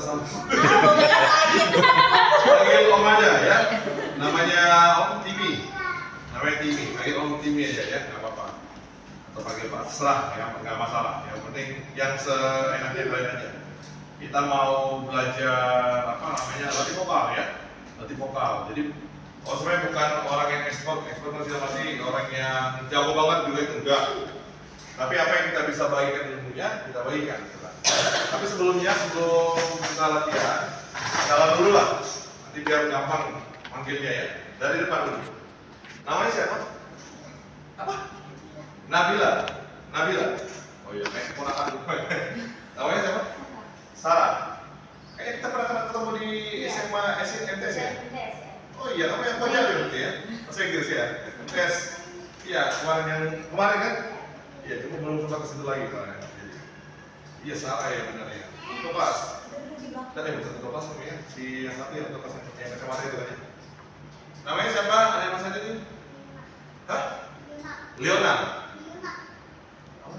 sama. Panggil Om aja ya. Namanya Om Timi. Namanya Timi. Panggil Om Timi aja ya, nggak apa-apa. Atau panggil Pak, serah ya, nggak masalah. Yang penting yang seenaknya kalian aja. Kita mau belajar apa namanya, latih vokal ya. Latih vokal. Jadi sebenarnya bukan orang yang ekspor masih orang yang jago banget juga itu enggak. Tapi apa yang kita bisa bagikan ilmunya, kita bagikan. Tapi sebelum kita latihan, jalan dulu lah. Nanti biar gampang manggilnya ya. Dari depan dulu. Namanya siapa? Apa? Nabila. Oh iya, kayak keponakan dulu. Namanya siapa? Sarah. Kayaknya kita pernah ketemu di SMA SMTS ya? Oh iya, kamu yang pelajar berarti ya? Bahasa Inggris ya? Tes. Iya, kemarin kan? Iya, cuma belum sempat ke situ lagi kemarin. Iya, salah ya benar ya. Itu kelas. Dan betul kelas namanya si yang satu yang kelas yang kemarin itu kan. Namanya siapa? Ada yang masih ada nih? Hah? Leona.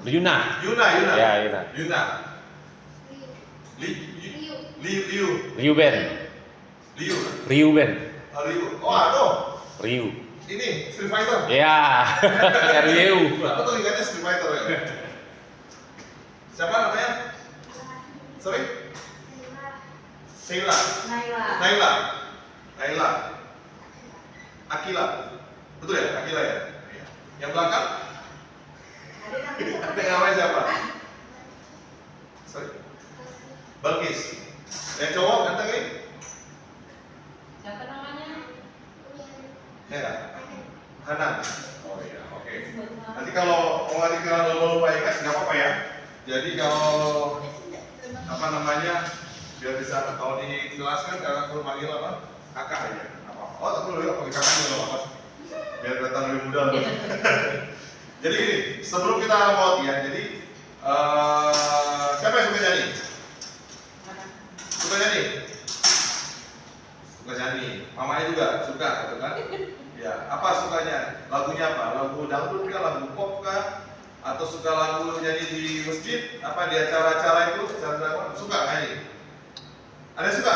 Yuna. Ya, Yuna. Liu Ben. Oh, aduh. Ryu. Ini Street Fighter. Ya. Ryu. Betul ingatnya Street Fighter ya. Siapa namanya? Sorry? Sheila. Naila. Akila. Betul ya? Akila ya? Iya. Yang belakang? Ada namanya siapa? Sorry. Balkis. Yang cowok ganteng ini? Siapa namanya? Ya. Hanan. Oh iya, oke. Nanti kalau mau lupa ingat nggak apa-apa ya. Jadi kalau apa namanya biar bisa kalau di kelas kan kakak perlu panggil apa? Kakak aja. Apa? Oh tak perlu ya panggil kakak juga apa? Biar kelihatan lebih muda. Jadi gini, sebelum kita mau latihan, jadi siapa yang suka nyanyi? Suka nyanyi. Mamanya juga suka, gitu kan? Ya, apa sukanya? Lagunya apa? Lagu dangdut kah? Lagu pop kah? Atau suka lagu nyanyi di masjid? Apa di acara-acara itu? Suka nyanyi? Ada yang suka?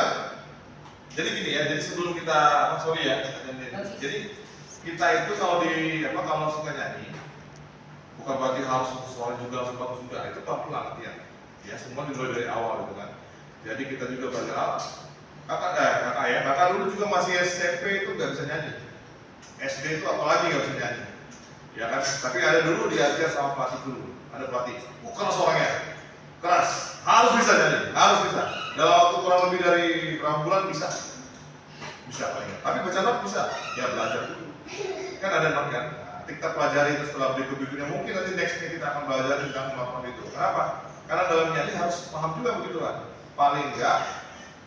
Jadi gini ya, jadi sebelum kita jadi kita itu kalau suka nyanyi, bukan berarti harus suara juga harus bagus juga, itu pelan-pelan latihan. Ya, semua dimulai dari awal gitu kan. Jadi kita juga belajar kakak dulu juga masih SMP itu nggak bisa nyanyi. SD itu apalagi nggak bisa nyanyi, ya kan? Tapi ada dulu diajar sama pelatih dulu, ada pelatih. Keras orangnya, keras, harus bisa nyanyi, harus bisa. Dalam waktu kurang lebih dari berapa bulan bisa paling. Tapi baca not bisa, ya belajar dulu. Kan ada not kan? Nah, kita pelajari itu setelah berikut-berikutnya. Mungkin nanti nextnya kita akan belajar tentang melakukan itu. Kenapa? Karena dalam nyanyi harus paham juga begitu kan. Paling enggak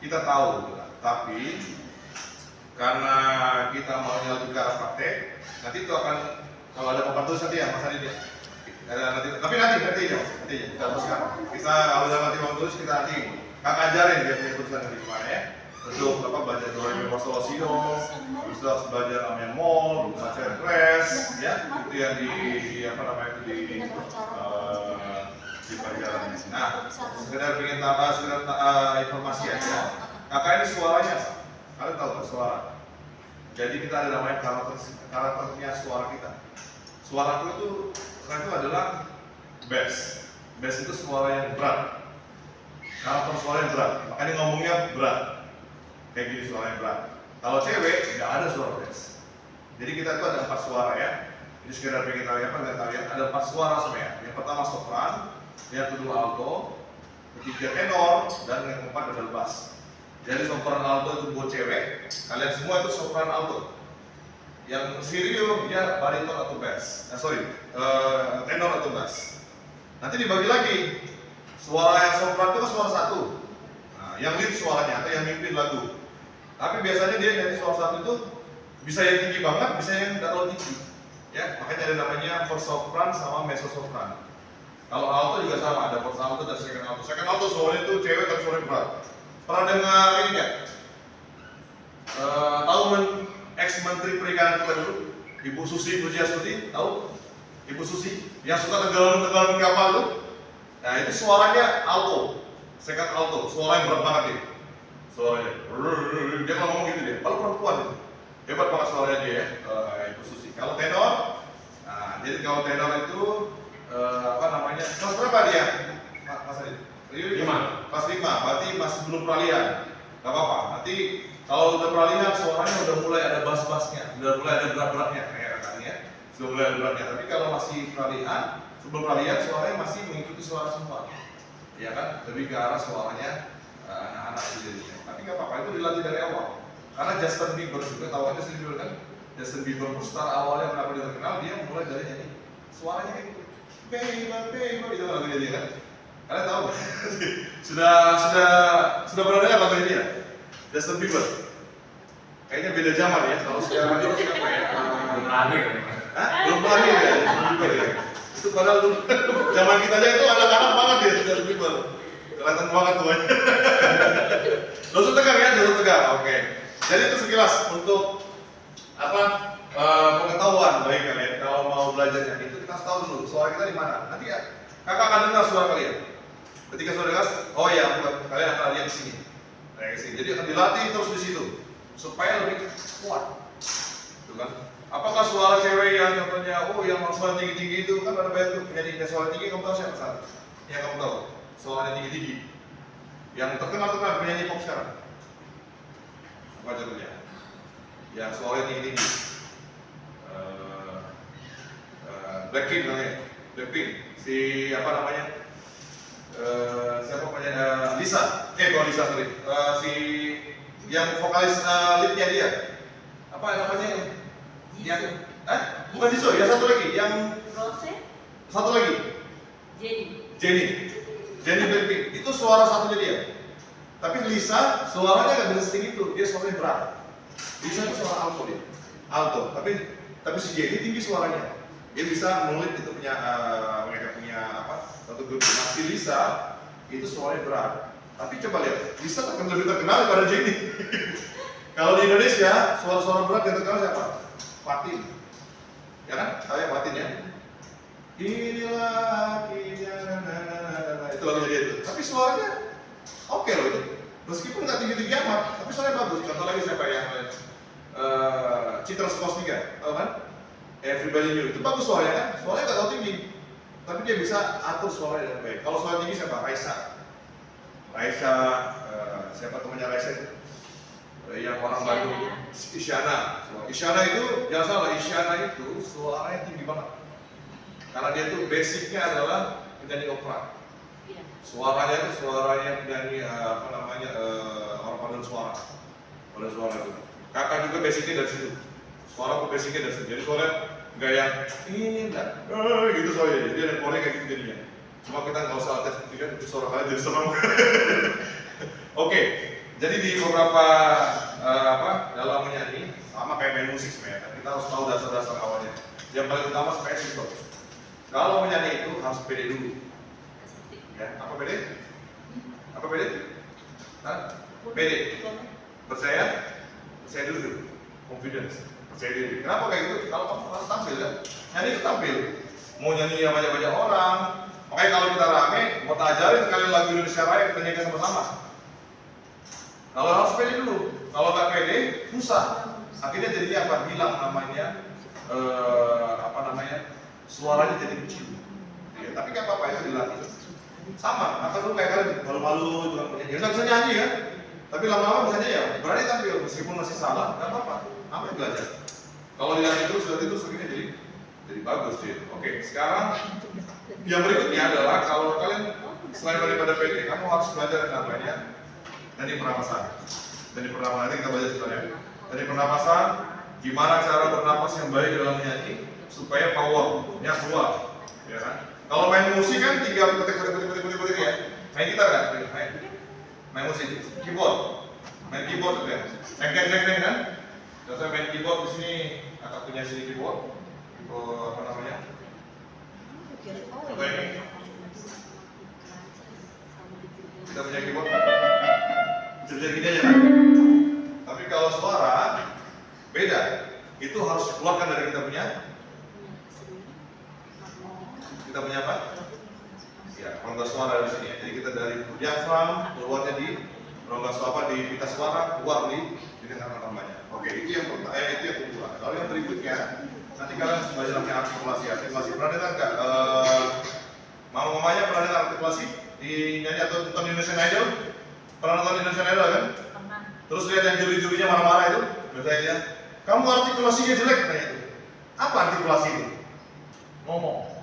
kita tahu, gitu kan? Tapi karena kita maunya lebih ke arah praktek, nanti itu akan kalau ada papan tulis nanti ya Mas Adi dia. Tapi nanti aja kita teruskan. Kita kalau udah nanti papan tulis kita nanti kakak ajarin dia punya tulisan dari gimana ya. Untuk belajar do re mi fa sol la si do, terus belajar namanya mol, baca res, ya itu yang di pelajaran. Nah, sekedar ingin informasi aja. Kakak ini suaranya apa? Kalian tahu kan suara? Jadi kita ada namanya karakternya suara kita. Suaraku itu adalah bass. Bass itu suara yang berat. Karakter suara yang berat. Makanya ngomongnya berat. Kayak gini suaranya berat. Kalau cewek nggak ada suara bass. Jadi kita itu ada 4 suara ya. Jadi sekedar pengen tahu apa nggak tahu ya. Ada 4 suara sebenarnya. Yang pertama sopran, yang kedua alto, ketiga tenor, dan yang keempat adalah bass. Jadi sopran alto itu buat cewek, kalian semua itu sopran alto. Yang stereo dia bariton atau bass. Tenor atau bass. Nanti dibagi lagi. Suara yang sopran itu kan suara satu. Nah, yang lead suaranya atau yang mimpin lagu. Tapi biasanya dia nyanyi suara satu itu bisa yang tinggi banget, bisa yang nggak terlalu tinggi. Ya, makanya ada namanya first sopran sama mezzo sopran. Kalau alto juga sama, ada first alto dan second alto. Second alto suaranya itu cewek tapi suaranya berat. Pernah dengar ini nggak? Tahu ex-menteri perikanan kita dulu, Ibu Susi Pujiastuti, tahu? Ibu Susi yang suka tenggelam kapal tuh. Nah itu suaranya alto, second alto, suara yang berat banget dia. Suaranya, dia kalau ngomong gitu dia, kalau perempuan itu hebat banget suaranya dia ya. Itu Susi. Kalau tenor, nah jadi kalau tenor itu apa namanya? Kelas berapa dia? Mas Adi? 5. Kelas 5, berarti masih belum peralihan. Gak apa-apa. Nanti kalau udah peralihan suaranya udah mulai ada bass-bassnya, udah mulai ada berat-beratnya kayak kakaknya. Sudah mulai ada beratnya. Tapi kalau masih peralihan, sebelum peralihan suaranya masih mengikuti suara semua. Ya kan? Lebih ke arah suaranya anak-anak itu jadinya. Tapi nggak apa-apa, itu dilatih dari awal. Karena Justin Bieber juga, tahu kan Justin Bieber kan? Justin Bieber star awalnya kenapa dia terkenal, dia mulai dari nyanyi suaranya kayak gitu. Baby, itu lagunya dia kan? Kalian tahu? sudah pernah dengar lagunya dia? Justin Bieber. Kayaknya beda zaman ya. Kalau sekarang itu siapa ya? Belum lahir. Hah? Belum lahir ya, Justin Bieber ya. Itu padahal dulu zaman kita aja itu anak-anak banget ya Justin Bieber. Kelihatan banget tuanya. Dosa tegang ya, dosa tegang. Oke. Jadi itu sekilas untuk apa pengetahuan bagi kalian kalau mau belajar nyanyi itu kita harus tahu dulu suara kita di mana. Nanti ya kakak akan dengar suara kalian. Ketika suara dengar, oh ya kalian akan lihat di sini. Kayak di sini. Jadi akan dilatih terus di situ supaya lebih kuat. Gitu kan? Apakah suara cewek yang contohnya, oh yang suara tinggi-tinggi itu kan ada banyak tuh penyanyi suara tinggi, kamu tahu siapa saat? Yang kamu tahu? Suaranya tinggi-tinggi. Yang terkenal penyanyi pop sekarang. Apa contohnya? Yang suaranya tinggi-tinggi. Blackpink namanya. Blackpink. Si apa namanya? Siapa penyanyi? Lisa. Bukan Lisa sorry. Si yang vokalis leadnya dia. Apa namanya? Yang bukan Jisoo, ya satu lagi. Yang Rose, satu lagi. Jennie Blackpink. Itu suara satunya dia. Tapi Lisa suaranya nggak bisa setinggi itu, dia suaranya berat. Lisa itu suara alto dia, alto. Tapi si Jennie tinggi suaranya. Dia bisa ngulik itu punya mereka punya apa? Satu grup. Nah, si Lisa itu suaranya berat. Tapi coba lihat, Lisa lebih terkenal daripada Jennie. Kalau di Indonesia suara-suara berat yang terkenal siapa? Fatin. Ya kan? Kayak Fatin ya. Inilah itu lagunya dia itu. Tapi suaranya oke loh itu. Meskipun nggak tinggi-tinggi amat, tapi suaranya bagus. Contoh lagi siapa yang Citra Scholastika, tahu kan? Everybody Knew itu bagus suaranya kan? Suaranya nggak terlalu tinggi, tapi dia bisa atur suaranya dengan baik. Kalau suara tinggi siapa? Raisa, siapa temannya Raisa itu? Yang orang Bandung, Isyana. Isyana itu jangan salah, Isyana itu suaranya tinggi banget. Karena dia tuh basicnya adalah penyanyi opera. Suaranya itu suaranya penyanyi apa namanya orang paduan suara itu. Kakak juga basicnya dari situ. Suara pun basicnya dari situ. Jadi suara nggak yang ini enggak, gitu soalnya. Jadi ada korek kayak gitu jadinya. Cuma kita nggak usah tes kan itu suara kalian jadi serem. Oke, jadi di beberapa dalam menyanyi sama kayak main musik sebenarnya. Kita harus tahu dasar-dasar awalnya. Yang paling utama sebenarnya simple. Kalau menyanyi itu harus pede dulu. Ya, apa pede? Apa pede? Pede. Percaya dulu. Confidence. Percaya diri. Kenapa kayak gitu? Kalau kamu harus tampil kan? Nyanyi itu tampil. Mau nyanyi yang banyak-banyak orang. Makanya kalau kita rame, mau ajarin kalian lagu Indonesia Raya kita nyanyi sama-sama. Kalau harus pede dulu. Kalau nggak pede, susah. Akhirnya jadinya apa? Hilang namanya. Suaranya jadi kecil. Ya, tapi nggak apa-apa itu dilatih. Sama, maka dulu kayak kalian malu-malu itu kan penyanyi. Nggak bisa nyanyi kan? Tapi lama-lama misalnya ya berani tampil meskipun masih salah, nggak apa-apa. Apa yang belajar? Kalau dilatih terus akhirnya jadi bagus sih. Oke, sekarang yang berikutnya adalah kalau kalian selain daripada PD, kamu harus belajar yang namanya dari pernapasan. Dari pernapasan nanti kita belajar sebenarnya. Dari pernapasan, gimana cara bernapas yang baik dalam menyanyi supaya powernya keluar, ya kan? Kalau main musik kan tinggal petik ya. Main gitar kan? Main musik, main keyboard ya. Neng kan? Contohnya main keyboard di sini, kakak punya sini keyboard apa namanya? Contoh ini. Kita punya keyboard. Bisa gini aja kan? Tapi kalau suara beda, itu harus keluarkan dari kita punya apa? Ya, rongga suara di sini ya. Jadi kita dari diafram keluarnya di rongga suara di pita suara, keluar di dengarkan namanya. Oke, itu yang pertama, itu yang kedua. Lalu yang berikutnya, nanti kalian belajar namanya artikulasi. Artikulasi pernah dengar nggak? Mamanya pernah dengar artikulasi di nyanyi atau nonton Indonesian Idol? Pernah nonton Indonesian Idol kan? Pernah. Terus lihat yang juri-jurinya marah-marah itu, biasanya dia, kamu artikulasinya jelek katanya itu. Apa artikulasi itu? Ngomong.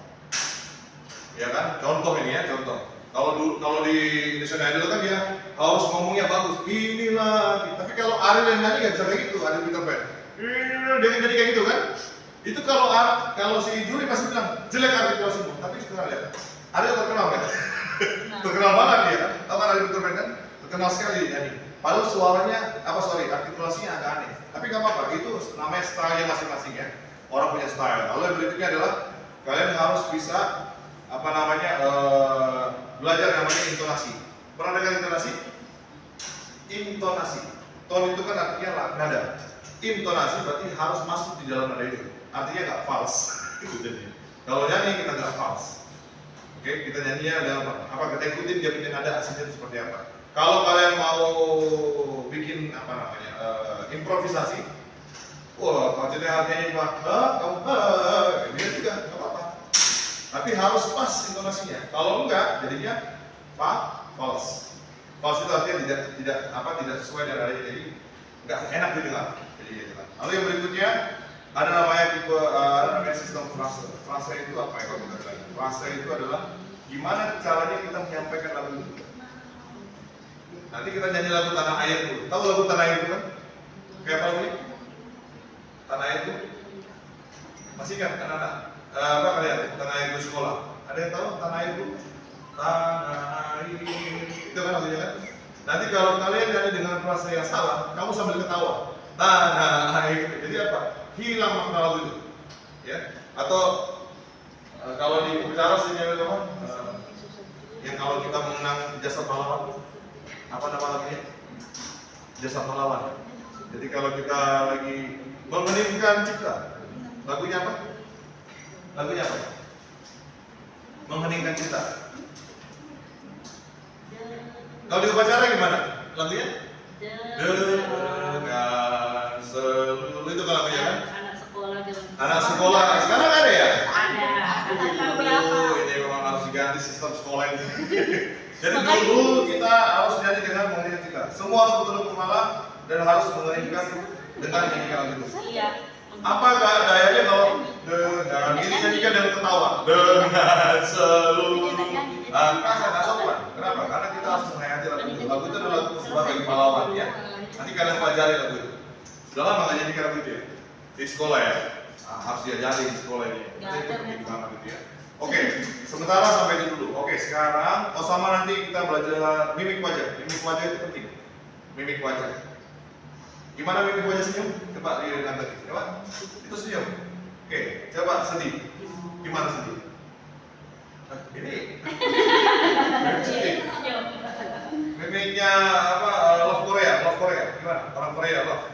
Ya kan? Contoh ini ya, contoh. Kalau di Indonesian Idol kan dia harus ngomongnya bagus. Inilah. Tapi kalau Ariel yang nyanyi nggak bisa kayak gitu. Ariel Peter Pan. Dia nyanyi kayak gitu kan? Itu kalau si juri pasti bilang jelek artikulasimu. Tapi sekarang lihat, Ariel terkenal kan? Terkenal banget dia kan? Tahu kan Ariel Peter Pan kan? Terkenal sekali nyanyi. Padahal suaranya artikulasinya agak aneh. Tapi nggak apa-apa. Itu namanya style masing-masing ya. Orang punya style. Lalu yang berikutnya adalah kalian harus bisa belajar namanya intonasi. Pernah dengar intonasi? Intonasi. Ton itu kan artinya nada. Intonasi berarti harus masuk di dalam nada itu. Artinya nggak false. Itu jadi. Kalau nyanyi kita nggak false. Oke, kita nyanyinya dalam apa? Kita ikutin dia punya nada aslinya itu seperti apa. Kalau kalian mau bikin improvisasi, wah, kalau jadi artinya cuma ini juga nggak apa-apa. Tapi harus pas intonasinya. Kalau enggak, jadinya false. False itu artinya tidak sesuai dengan adanya, jadi nggak enak didengar. Jadi gitu kan. Lalu yang berikutnya ada namanya sistem frase. Frase itu apa ya kalau kita bilang? Frase itu adalah gimana caranya kita menyampaikan lagu itu. Nanti kita nyanyi lagu Tanah Air dulu. Tahu lagu Tanah Air itu kan? Kayak apa ini? Tanah Air itu masih kan anak-anak? Apa kalian? Tanah Air di sekolah. Ada yang tahu Tanah Air itu? Tanah Air itu kan lagunya kan? Nanti kalau kalian nyanyi dengan frase yang salah, kamu sambil ketawa. Tanah Air. Jadi apa? Hilang makna lagu itu. Ya? Atau kalau di upacara sini apa? Yang kalau kita mengenang jasa pahlawan, apa nama lagunya? Jasa pahlawan. Jadi kalau kita lagi mengeningkan cipta, lagunya apa? Lagunya apa? Mengheningkan cipta. Kalau di upacara gimana? Lagunya? Dengan seluruh itu kan lagunya kan? Anak sekolah zaman. Anak sekolah sekarang ada ya? Ada beberapa. Ini memang harus diganti sistem sekolah ini. Jadi dulu kita harus nyanyi dengan mengeningkan cipta. Semua harus betul-betul kepala dan harus mengeningkan dengan nyanyikan lagu itu. Iya. Apa dayanya kalau dengan ini nyanyikan dengan ketawa dengan seluruh kasar nggak sopan. Kenapa? Karena kita harus menghayati lagu itu. Lagu itu adalah lagu sebuah bagi pahlawan ya. Nanti kalian pelajari lagu itu. Sudah lama nggak nyanyikan lagu itu ya di sekolah ya. Harus diajari di sekolah ini. Nanti itu penting banget gitu ya. Oke, sementara sampai itu dulu. Oke, sekarang sama nanti kita belajar mimik wajah. Mimik wajah itu penting. Mimik wajah. Gimana mimik wajah senyum? Coba lihat tadi. Coba. Itu senyum. Oke, coba sedih. Gimana sedih? Ini. Mimiknya apa? Love Korea. Gimana? Orang Korea love.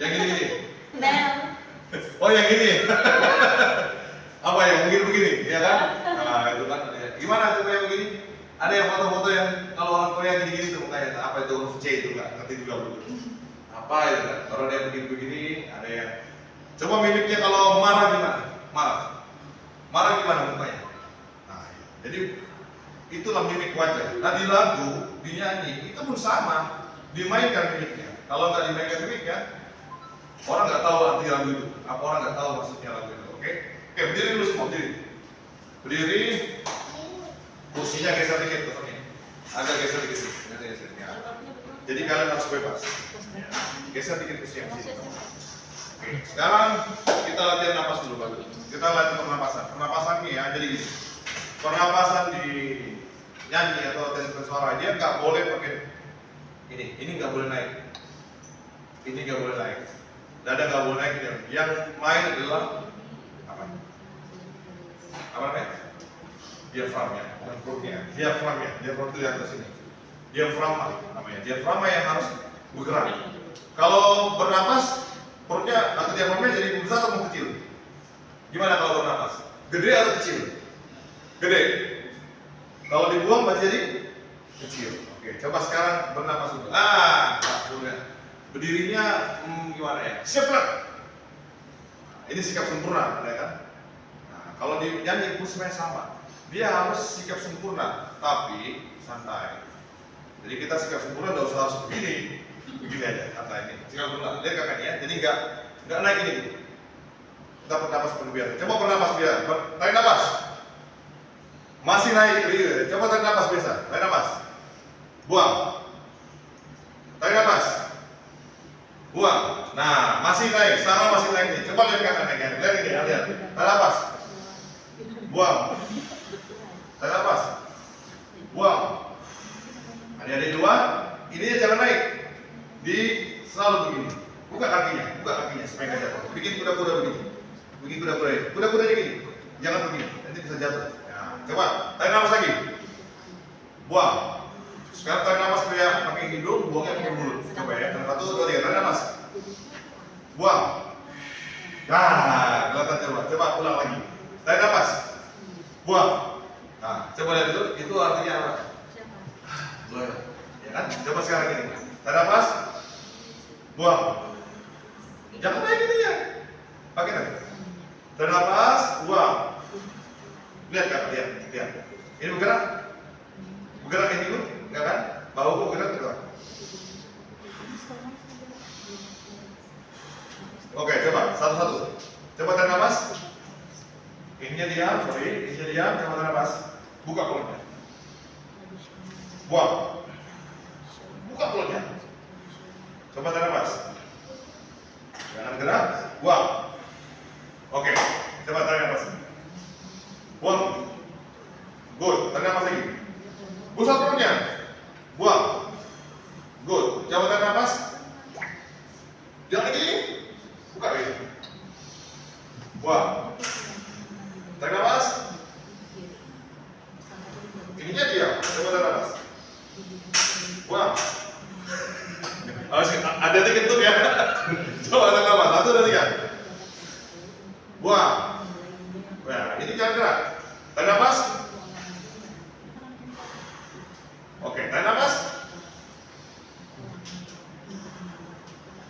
Yang ini. Oh, yang ini. Apa yang begini, ya kan? Nah, itu kan. Gimana coba yang begini? Ada yang foto-foto yang kalau orang Korea gini-gini tuh mukanya, apa itu huruf C itu nggak ngerti juga begitu. Apa itu kan? Kalau dia begini-begini, ada yang coba mimiknya kalau marah gimana? Marah gimana mukanya? Nah, jadi itulah mimik wajah. Nah di lagu, dinyanyi itu pun sama, dimainkan mimiknya. Kalau nggak dimainkan mimiknya, orang nggak tahu arti lagu itu. Apa orang nggak tahu maksudnya lagu itu? Oke, berdiri dulu semua, berdiri. Kursinya geser dikit, agak geser dikit, ya. Jadi kalian harus bebas. Geser dikit kursinya. Oke, sekarang kita latihan napas dulu bagus. Kita latihan pernapasan. Pernapasan nih ya, jadi gini. Pernapasan di nyanyi atau teknik suara dia nggak boleh pakai ini nggak boleh naik. Ini nggak boleh naik. Dada nggak boleh naik. Yang main adalah apa namanya? Diaframnya, bukan perutnya. Diaframnya itu yang atas ini. Diaframa namanya. Diaframa yang harus bergerak. Kalau bernapas, perutnya atau diaframnya jadi besar atau kecil? Gimana kalau bernapas? Gede atau kecil? Gede. Kalau dibuang berarti jadi kecil. Oke, coba sekarang bernapas dulu. Sudah. Berdirinya gimana ya? Siap gerak. Ini sikap sempurna, ya kan? Nah, kalau nyanyi pun sebenarnya sama. Dia harus sikap sempurna, tapi santai. Jadi kita sikap sempurna nggak usah harus begini aja, santai ini. Sikap sempurna, lihat kakak ya. Jadi nggak naik ini. Kita bernapas seperti biasa. Coba bernapas biasa. Tarik napas. Masih naik, coba tarik napas biasa. Tarik napas. Buang. Tarik napas. Buang. Nah, masih naik. Sekarang masih naik nih. Coba lihat kakak naiknya. Lihat ini, lihat. Tarik napas. Buang. Tarik napas. Buang. Ada dua. Ini jangan naik. Selalu begini. Buka kakinya supaya nggak jatuh. Bikin kuda-kuda begini. Bikin kuda-kuda ini. Kuda-kudanya gini. Jangan begini. Nanti bisa jatuh. Nah, coba. Tarik napas lagi. Buang. Sekarang tarik napas pakai hidung, buangnya pakai mulut. Coba ya. 1, 2, 3. Tarik napas. Buang. Nah, kelihatan coba. Coba ulang lagi. Tarik napas. Buang. Nah, coba lihat dulu. Itu artinya apa? Ya kan? Coba sekarang ini. Tarik napas. Buang. Jangan naik ini ya. Pakai lagi. Tarik napas. Buang. Lihat kan? Lihat. Ini bergerak. Bergerak ini dulu. Enggak kan? Bau bergerak. Oke, coba satu-satu. Coba tarik nafas. Ininya diam, ininya diam, coba tarik nafas. Buka mulutnya. Buang. Buka mulutnya. Coba tarik nafas. Jangan gerak. Buang. Oke, coba tarik nafas. Buang. Good. Tarik nafas lagi. Buka mulutnya. Buang. Good. Coba tarik nafas. Jangan lagi. Buka ini. Buang. Tarik nafas. Ininya diam. Coba tarik nafas. Buang. Ada kentut ya. Coba tarik nafas. 1, 2, 3. Buang. Nah, ini jangan gerak. Tarik nafas. Oke, tarik nafas.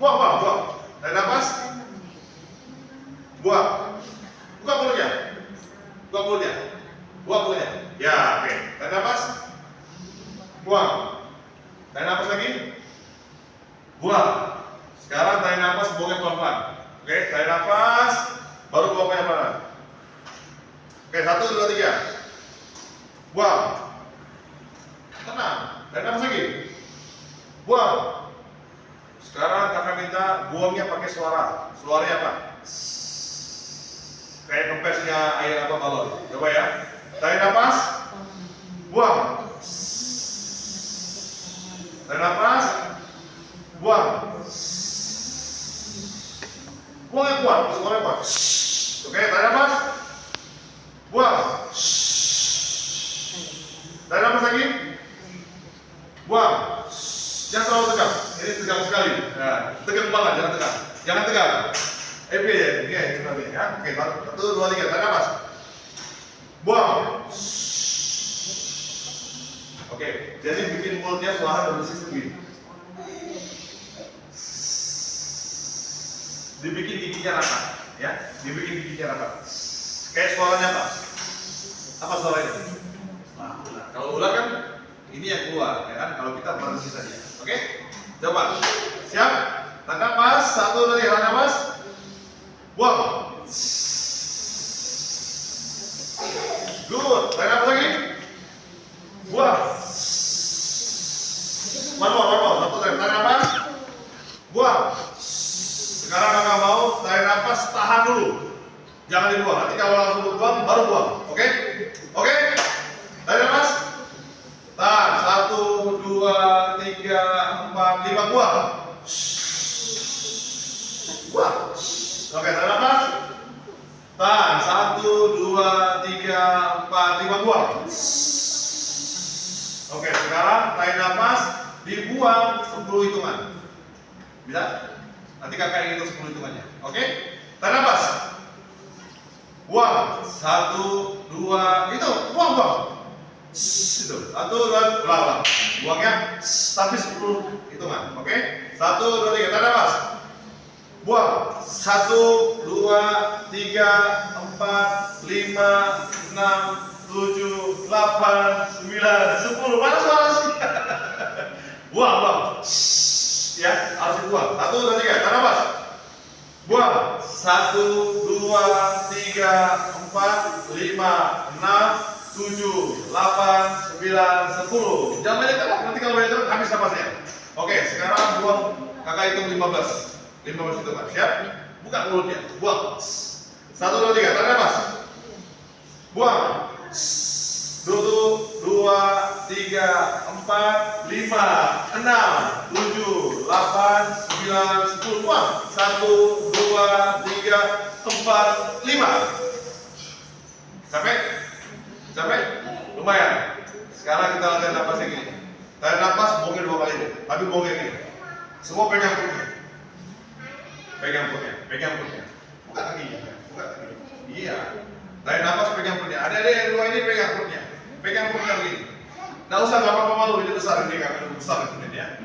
Buang. Tarik nafas. Buang. Buka mulutnya. Buang mulutnya. Ya, oke. Tarik nafas. Buang. Tarik nafas lagi. Buang. Sekarang tarik nafas, buangnya pelan-pelan. Oke, tarik nafas, baru buangnya pelan. Oke, 1, 2, 3. Buang. Tenang. Tarik nafas lagi. Buang. Sekarang kakak minta buangnya pakai suara. Suaranya apa? Kayak kempesnya air apa balon. Coba ya. Tarik nafas. Buang. Tarik nafas. Buang. Buangnya kuat. Suaranya kuat. Oke, tarik nafas. Buang. Tarik nafas lagi. Buang. Jangan terlalu tegang. Ini tegang sekali. Nah, tegang banget. Jangan tegang. Jangan tegang. Ya, ini ya. Oke, 1, 2, 3. Tarik nafas. Buang. Oke, jadi bikin mulutnya suara bersih begini. Dibikin giginya rapat, ya. Dibikin giginya rapat. Kayak suaranya apa? Apa suaranya? Nah, ular. Kalau ular kan ini yang keluar, ya kan? Kalau kita bersih saja. Oke? Coba. Siap? Tarik nafas. 1, 2, 3. Tarik nafas. Buang. Good. Tarik nafas lagi. Buang. One more. 1, 2, 3. Tarik nafas. Buang. Sekarang kakak mau tarik nafas, tahan dulu. Jangan dibuang. Nanti kalau langsung dibuang, baru buang. Oke? Oke? Tarik nafas. Tahan. 1, 2, 3, 4, 5. Buang. Buang. Oke, tarik nafas. Tahan. 1, 2, 3, 4, 5. Buang. Oke, sekarang tarik nafas, dibuang 10 hitungan. Bisa? Nanti kakak ingin hitung 10 hitungannya. Oke? Tarik nafas. Buang. 1, 2, itu. Buang. Itu. 1, 2, ulang. Buangnya tapi 10 hitungan. Oke? 1, 2, 3. Tarik nafas. Buang. 1, 2, 3, 4, 5, 6, 7, 8, 9, 10. Mana suara sih? Buang. Ya, harus dibuang. 1, 2, 3. Tarik nafas. Buang. 1, 2, 3, 4, 5, 6, 7, 8, 9, 10. Jangan banyak terus, nanti kalau banyak terus habis napasnya. Oke, sekarang buang. Kakak hitung 15. 15 itu kan, siap? Buka mulutnya, buang. 1, 2, 3, tarik nafas. Buang. 1, 2, 3, 4, 5, 6, 7, 8, 9, 10. Buang. 1, 2, 3, 4, 5. Capek? Lumayan. Sekarang kita latihan napas yang gini. Tarik napas, buangnya 2 kali deh. Tapi buangnya gini. Semua pegang perutnya. Pegang perutnya. Buka kakinya. Iya. Tarik napas, pegang perutnya. Ada yang 2 ini pegang perutnya. Pegang perutnya begini. Nggak usah, nggak apa-apa malu. Ini besar, ini kan besar ini ya.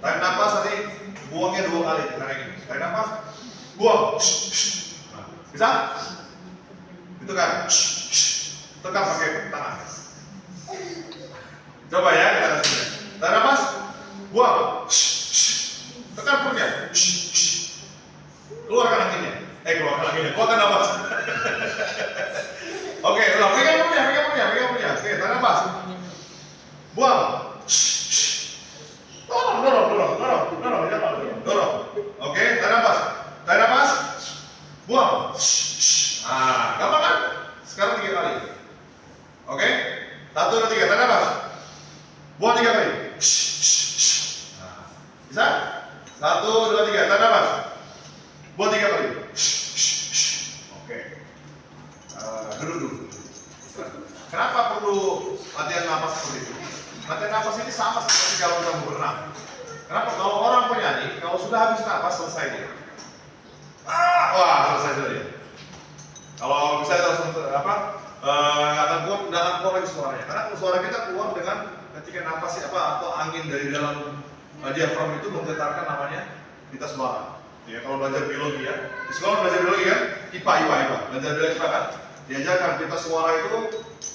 Tarik napas, nanti buangnya 2 kali. Kayak gini. Tarik napas, buang. Nah, bisa? Itu kan. Tekan pakai tangan. Coba ya, kita kasih. Tarik nafas, buang. Tekan perutnya. Keluarkan lakinya. Keluarkan nafas. Oke, ulang. Pegang perutnya. Oke, tarik nafas. Buang. Dorong. Oke, tarik nafas. Buang. Ah, gampang kan? Sekarang 3 kali. Oke? 1, 2, 3, tarik nafas. Buang 3 kali. Nah, bisa? 1, 2, 3, tarik nafas. Buang 3 kali. Oke. Duduk. Kenapa perlu latihan nafas seperti itu? Latihan nafas ini sama seperti kalau kamu berenang. Kenapa? Kalau orang penyanyi, kalau sudah habis nafas selesai dia. Selesai sudah dia. Kalau bisa langsung akan kuat lagi suaranya. Karena kalau suara kita keluar dengan ketika napas atau angin dari dalam diafragma itu menggetarkan namanya kita suara. Ya, kalau belajar biologi ya, di sekolah belajar biologi kan, IPA, belajar biologi IPA kan, diajarkan kita suara itu,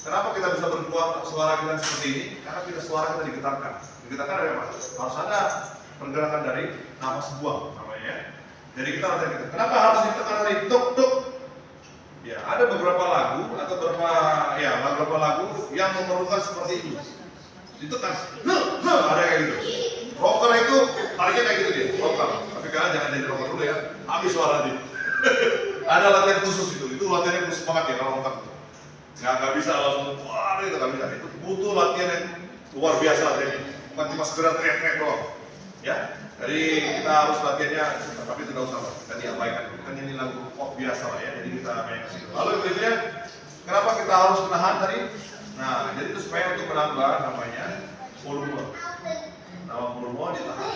kenapa kita bisa berkeluar suara kita seperti ini? Karena kita suara kita digetarkan. Digetarkan dari apa? Harus ada pergerakan dari napas buang namanya ya. Jadi kita latihan gitu. Kenapa harus ditekan dari tuk? Ya, ada beberapa lagu atau beberapa lagu yang memerlukan seperti itu. Itu kan, ada kayak gitu. Rocker itu tariknya kayak gitu dia, rocker. Tapi kalian jangan jadi rocker dulu ya, habis suara dia. Ada latihan khusus itu latihannya khusus banget ya kalau rocker. Nggak bisa langsung, itu nggak bisa. Itu butuh latihan yang luar biasa latihannya. Bukan cuma sekedar teriak-teriak doang. Ya, jadi kita harus latihannya, tapi tidak usah kita diabaikan. Kan ini lagu pop biasa lah ya, jadi kita main ke situ. Lalu berikutnya, kenapa kita harus menahan tadi? Nah, jadi itu supaya untuk menambah namanya volume. Nama volume ditahan,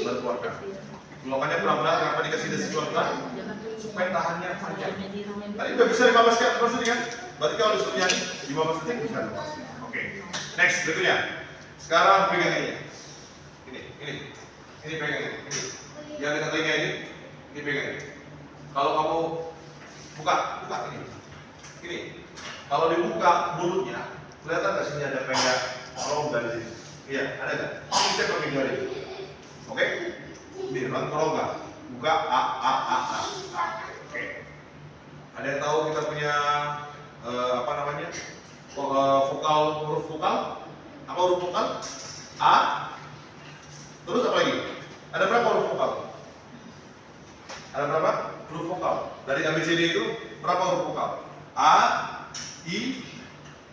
berkeluarkan. Keluarkannya pelan-pelan, kenapa dikasih desi pelan-pelan? Supaya tahannya panjang. Tadi udah bisa 15 kali terus kan? Berarti kalau disuruh nyanyi 15 detik bisa. Oke, next berikutnya. Sekarang pegang ini. Ini pegang ini. Yang dekat telinga ini pegang ini. Kalau kamu buka ini. Kalau dibuka mulutnya, kelihatan nggak sini ada kayak rongga di sini? Iya, ada nggak? Ini kita pakai jari. Oke? Ini rongga. Buka a. Oke. Ada yang tahu kita punya huruf vokal? Apa huruf vokal? A. Terus apa lagi? Ada berapa huruf vokal? Ada berapa huruf vokal? Dari ABCD itu berapa huruf vokal? A, I,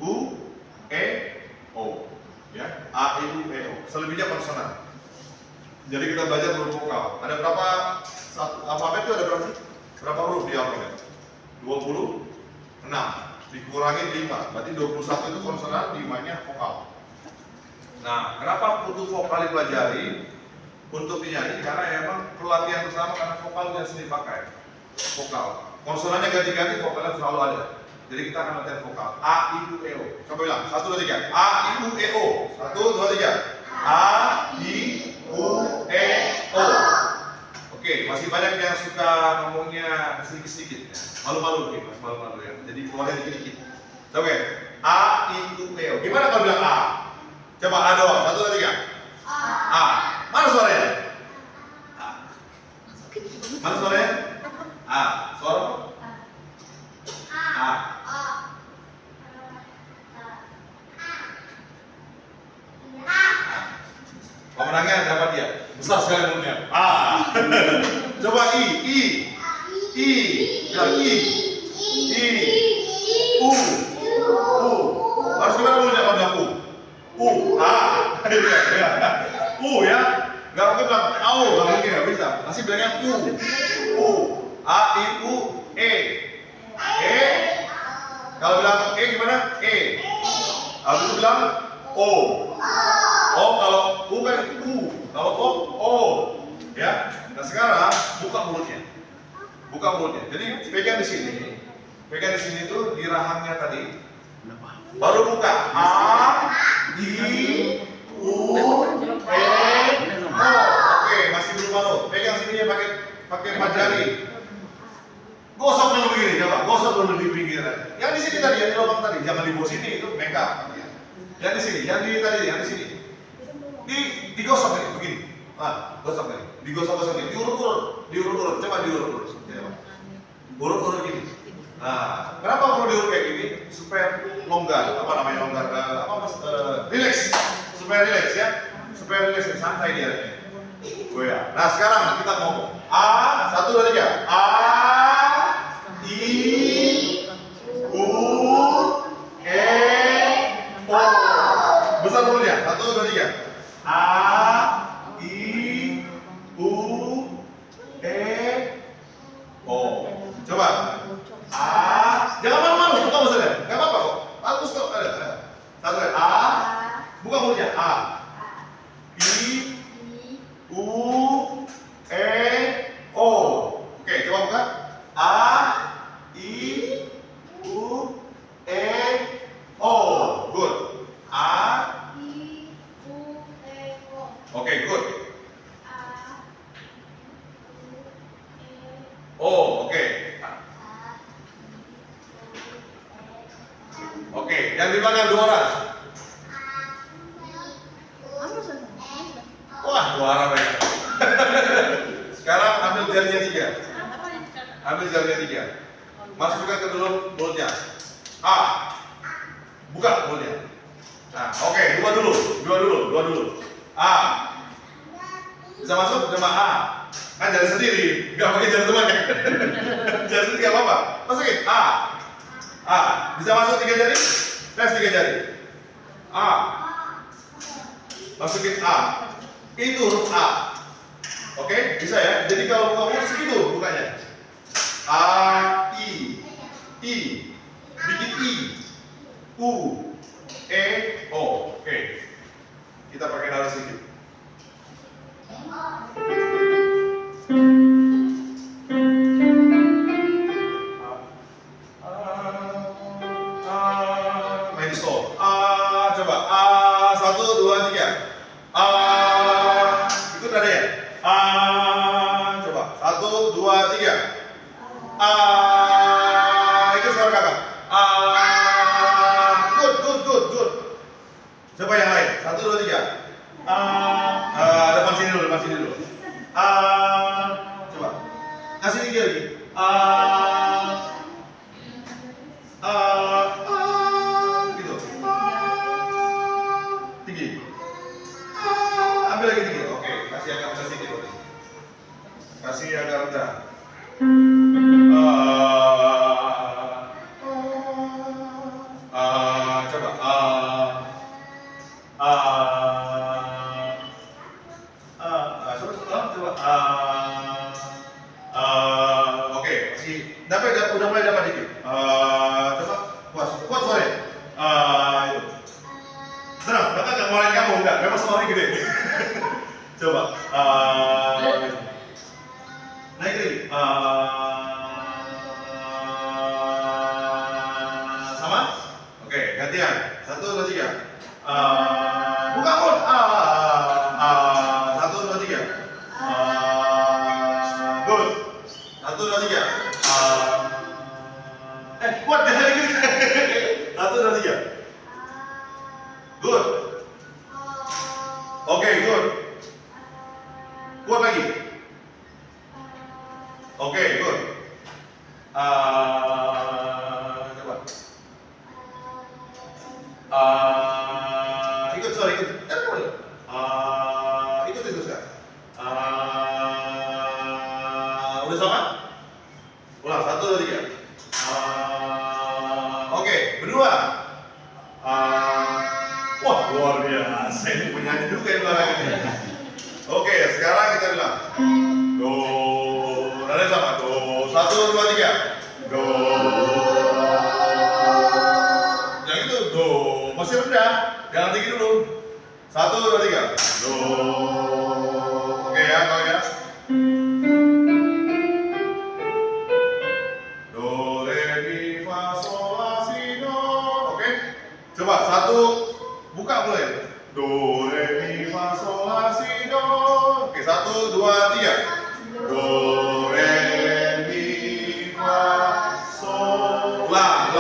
U, E, O. Ya, A, I, U, E, O. Selebihnya konsonan. Jadi kita belajar huruf vokal. Ada berapa? Alfabet itu ada berapa sih? Berapa huruf di alfabet? 26. Dikurangi 5. Berarti 21 itu konsonan, 5-nya vokal. Nah, kenapa butuh vokal dipelajari untuk dinyanyi? Karena emang pelatihan bersama karena vokal yang sering dipakai. Vokal. Konsonannya ganti-ganti, vokalnya selalu ada. Jadi kita akan latihan vokal. A, I, U, E, O. Coba bilang, 1, 2, 3. A, I, U, E, O. 1, 2, 3. A, I, U, E, O. Oke, masih banyak yang suka ngomongnya sedikit-sedikit ya. Malu-malu nih, mas, malu-malu ya. Jadi keluarnya dikit-dikit. Oke, A, I, U, E, O. Gimana kalau bilang A? Coba A doang, 1, 2, 3. A. Mana suaranya? A. Mana suaranya? A. Suara apa? A. Pemenangnya dapat dia. Besar sekali mulutnya. A. Coba I. I. Bilang I. I. U. U. Harus gimana mulutnya kalau bilang U? U. A. U ya. Gak mungkin bilang au. Gak mungkin, gak bisa. Masih bilangnya U. U. A. I. U. E. E. Kalau bilang E gimana? E. Habis itu bilang O. O kalau U kan U. Kalau O, O. Ya. Nah sekarang buka mulutnya. Buka mulutnya. Jadi pegang di sini. Pegang di sini tuh di rahangnya tadi. Baru buka. A, I, U, E, O. Oke, masih belum baru. Pegang sininya pakai 4 jari. Gosok dulu begini, coba. Gosok dulu di pinggiran. Yang di sini tadi, yang di lubang tadi, jangan di bawah sini itu makeup. Yang di sini, yang di tadi, yang di sini. Digosok nih, begini. Ah, gosok nih. Digosok-gosok nih. Diurut-urut. Coba diurut-urut. Urut-urut gini. Nah, kenapa perlu diurut kayak gini? Supaya longgar. Apa namanya longgar? Relax. Supaya relax ya. Supaya relax, santai dia. Oh ya. Nah, sekarang kita ngomong. A, 1, 2, 3. A, I, U, E, O. Besar mulutnya. 1, 2, 3. A, I, U, E, O. Coba. A, jangan malu-malu, buka maksudnya. Gak apa-apa kok. Bagus kok. Satu lagi. A, buka mulutnya. A, I, U, E, O. Oke, coba buka. A, I, U, E, O. Good. A, oke, good. Oh, oke. Oke, yang di belakang 2 orang. Wah, 2 orang mereka. Sekarang ambil jarinya 3. Ambil jarinya 3. Masukkan ke dalam mulutnya. A. Buka mulutnya. Nah, oke, 2 dulu. A. Bisa masuk? Coba A. Kan jari sendiri, nggak pakai jari temannya. Jari sendiri nggak apa-apa. Masukin A. A. Bisa masuk 3 jari? Tes 3 jari. A. Masukin A. Itu huruf A. Oke, bisa ya. Jadi kalau buka mulut segitu bukanya. A, I, bikin I, U, E, O. Oke. Kita pakai darah sedikit. Main stop. A, coba. A, 1, 2, 3. A, itu ada ya. A, coba. 1, 2, 3. A, itu suara kakak. A, good. Coba yang lain. 1, 2, 3. A, depan sini dulu. A, coba. Kasih tiga lagi. A, gitu. Tinggi. Ambil lagi tinggi. Oke, kasih agak rendah sedikit. Kasih agak rendah. Coba. Oke, masih udah mulai dapat dikit. Coba kuat suara. Itu. Tenang, kakak nggak ngelain kamu, enggak, memang suaranya gede. Coba. Naik lagi. dua, tiga. Buka pun. Satu, dua, tiga. Good. Satu, dua, tiga. Kuat jangan gitu. Satu, dua, tiga. Good. Oke, good. Kuat lagi. Oke, good. Coba. Ikut. Ikut itu sekarang. Udah sama? Ulang, satu, dua, tiga. Oke, berdua. Wah, luar biasa. Ini penyanyi juga yang belakang ini. Oke, sekarang kita bilang do. Nada sama. Do. Satu, dua, tiga. Do. Yang itu do. Masih rendah. Jangan tinggi dulu. Satu, dua, tiga. Do. Oke ya, kau ya. Do, re, mi, fa, sol, la, si, do. Oke. Coba satu. Buka mulai. Do, re, mi, fa, sol, la, si, do. Oke, satu, dua, tiga. Do, re, mi, fa, sol. Ulang.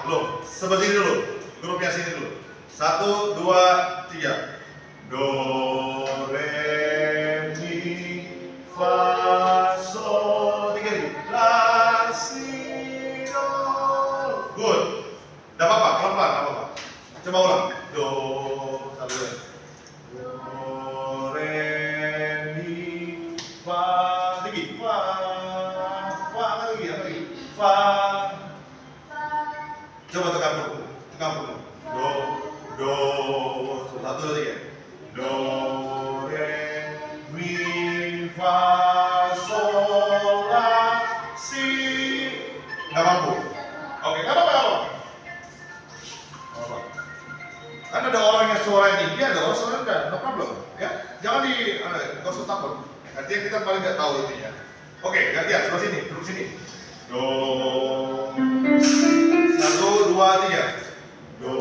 Belum. Sebelah sini dulu. Grupnya sini dulu. Satu, dua, tiga. Do, re, mi, fa, sol. Tiga lagi. La, si, do. Good. Gak apa-apa, pelan-pelan, gak apa-apa. Coba ulang. Do, satu lagi. Do, re, mi, fa, tinggi. Fa, lagi. Fa. Coba tekan dulu. Do, satu, dua, tiga. Do, re, mi, fa, sol, la, si. Gak mampu. Oke, gak apa-apa. Kan ada orang yang suaranya tinggi, ada orang suaranya rendah, no problem, ya. Jangan gak usah takut. Artinya kita paling nggak tahu intinya. Oke, gantian sebelah sini, duduk sini. Do, satu, dua, tiga. Do,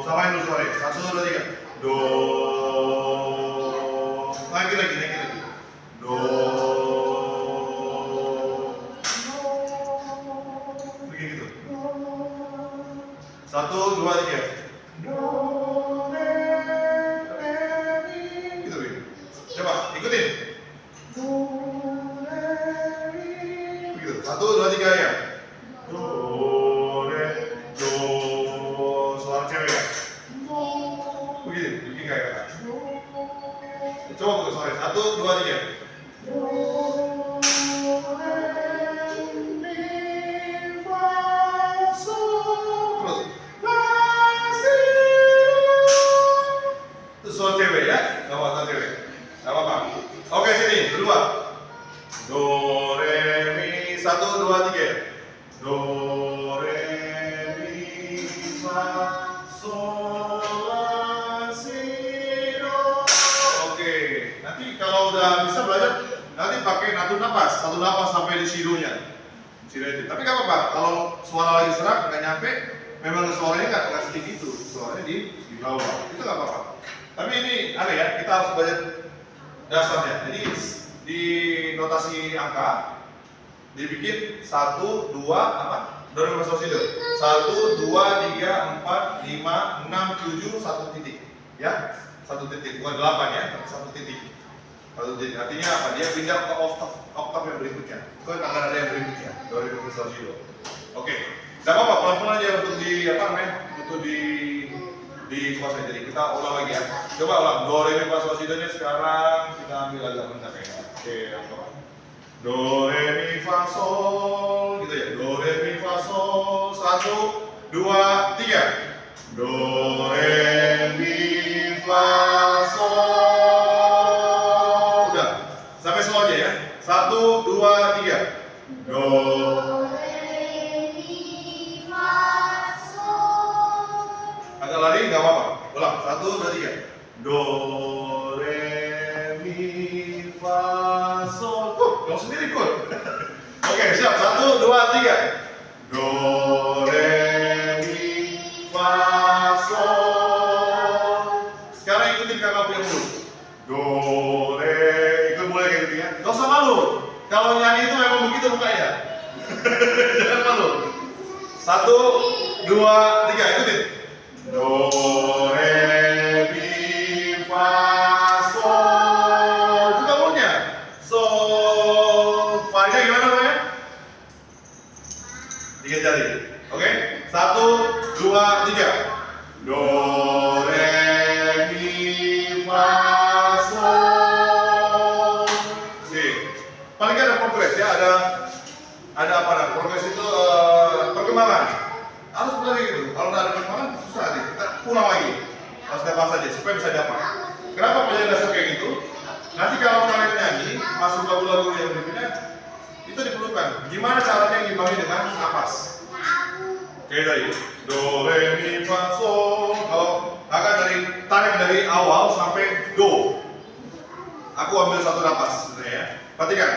samain dulu suaranya. Satu, dua, tiga. Do, naik lagi. Do, begitu. Satu, dua, tiga. Do, re, mi. Gitu. Coba, ikutin. Do, re, mi. Begitu. Satu, dua, tiga ya. Do, re, do. Suara cewek ya. Begitu, bikin kayak kakak. Coba buka suara. Satu, dua, tiga. Do, re, mi, fa, sol. Terus. Itu suara cewek ya, nggak apa-apa cewek, nggak apa-apa. Oke sini, berdua. Do, re, mi, satu, dua, tiga. Do, re, mi, fa, sol, la, si, do. Oke, nanti kalau udah bisa belajar, nanti pakai atur napas, satu napas sampai di sidonya. Itu. Tapi nggak apa-apa, kalau suara lagi serak nggak nyampe, memang suaranya nggak setinggi itu, suaranya di bawah, itu nggak apa-apa. Tapi ini aneh ya, kita harus belajar dasarnya. Jadi di notasi angka dibikin 1, 2, apa? Dari bahasa Indonesia. 1, 2, 3, 4, 5, 6, 7, 1 titik. Ya, 1 titik, bukan 8 ya, tapi 1 titik. 1 titik. Artinya apa? Dia pindah ke oktav yang berikutnya. Itu akan ada yang berikutnya. Dari bahasa Indonesia. Oke, nggak apa-apa, pelan-pelan aja untuk di kuasa. Jadi kita ulang lagi ya. Coba ulang. Do, re, mi, fa, sol, si, do nya sekarang kita ambil agak rendah kayaknya. Oke, coba. Do, re, mi, fa, sol, gitu ya. Do, re, mi, fa, sol. 1, 2, 3. Do, re, mi, fa, sol. Udah. Sampai sol aja ya. 1, 2, 3. Do, agak lari nggak apa-apa. Ulang. 1, 2, 3. Do, re, mi, fa, sol. Kamu sendiri ikut. Oke, siap. 1, 2, 3. Do, re, mi, ikutin kakak punya mulut. Do, re, ikut mulai kayak gitu ya. Gak usah malu. Kalau nyanyi itu memang begitu mukanya. Jangan malu. 1, 2, 3, ikutin. Do, re, mi, fa, sol. Buka mulutnya. Sol, fa. Nya gimana namanya? 3 jari. Oke? 1, 2, 3. Do, re, mi, fa, sol. Paling nggak ada progres ya, ada apa namanya? Progres itu perkembangan. Harus belajar gitu. Kalau nggak ada perkembangan susah nih. Kita pulang lagi. Harus dapat saja supaya bisa dapat. Kenapa pelajaran dasar kayak gitu? Nanti kalau kalian nyanyi masuk lagu-lagu yang berikutnya itu diperlukan. Gimana caranya ngimbangi dengan napas? Kayak tadi, do, re, mi, fa, sol. Kalau kakak tarik dari awal sampai do. Aku ambil satu napas, sebenarnya ya. Perhatikan,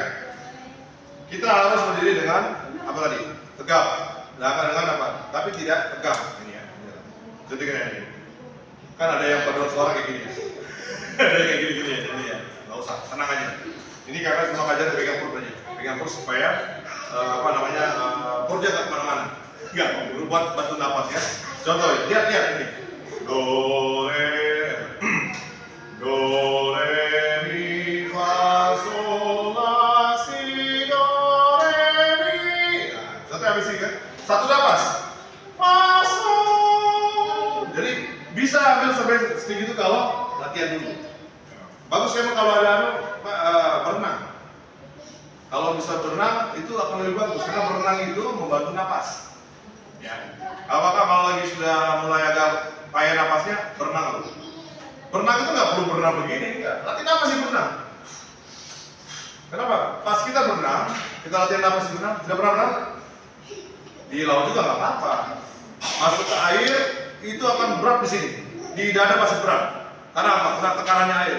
kita harus berdiri dengan apa tadi? Tegap. Dengan apa? Tapi tidak tegap. Ini ya. Jadi kayak ini. Kan ada yang paduan suara kayak gini. Ada kayak gini-gini ya. Jadi ya, nggak usah. Tenang aja. Ini kakak cuma ngajarin pegang perut aja. Pegang perut supaya perutnya nggak kemana-mana. Nggak, buat bantu napas ya. Contoh, lihat ini. Do, re, do, re, mi, fa, sol, la, si, do, re, mi. Nah, satu habis ini kan? Satu napas. Fa, sol. Jadi bisa ambil sampai segitu kalau latihan dulu. Bagus kan kalau ada berenang. Kalau bisa berenang itu akan lebih bagus karena berenang itu membantu napas. Ya. Apakah kalau lagi sudah mulai agak payah napasnya, berenang dulu. Berenang itu nggak perlu berenang begini, enggak. Latih napas sih berenang. Kenapa? Pas kita berenang, kita latihan napas di berenang, tidak pernah berenang. Di laut juga nggak apa-apa. Masuk ke air itu akan berat di sini, di dada pasti berat. Karena apa? Karena tekanannya air.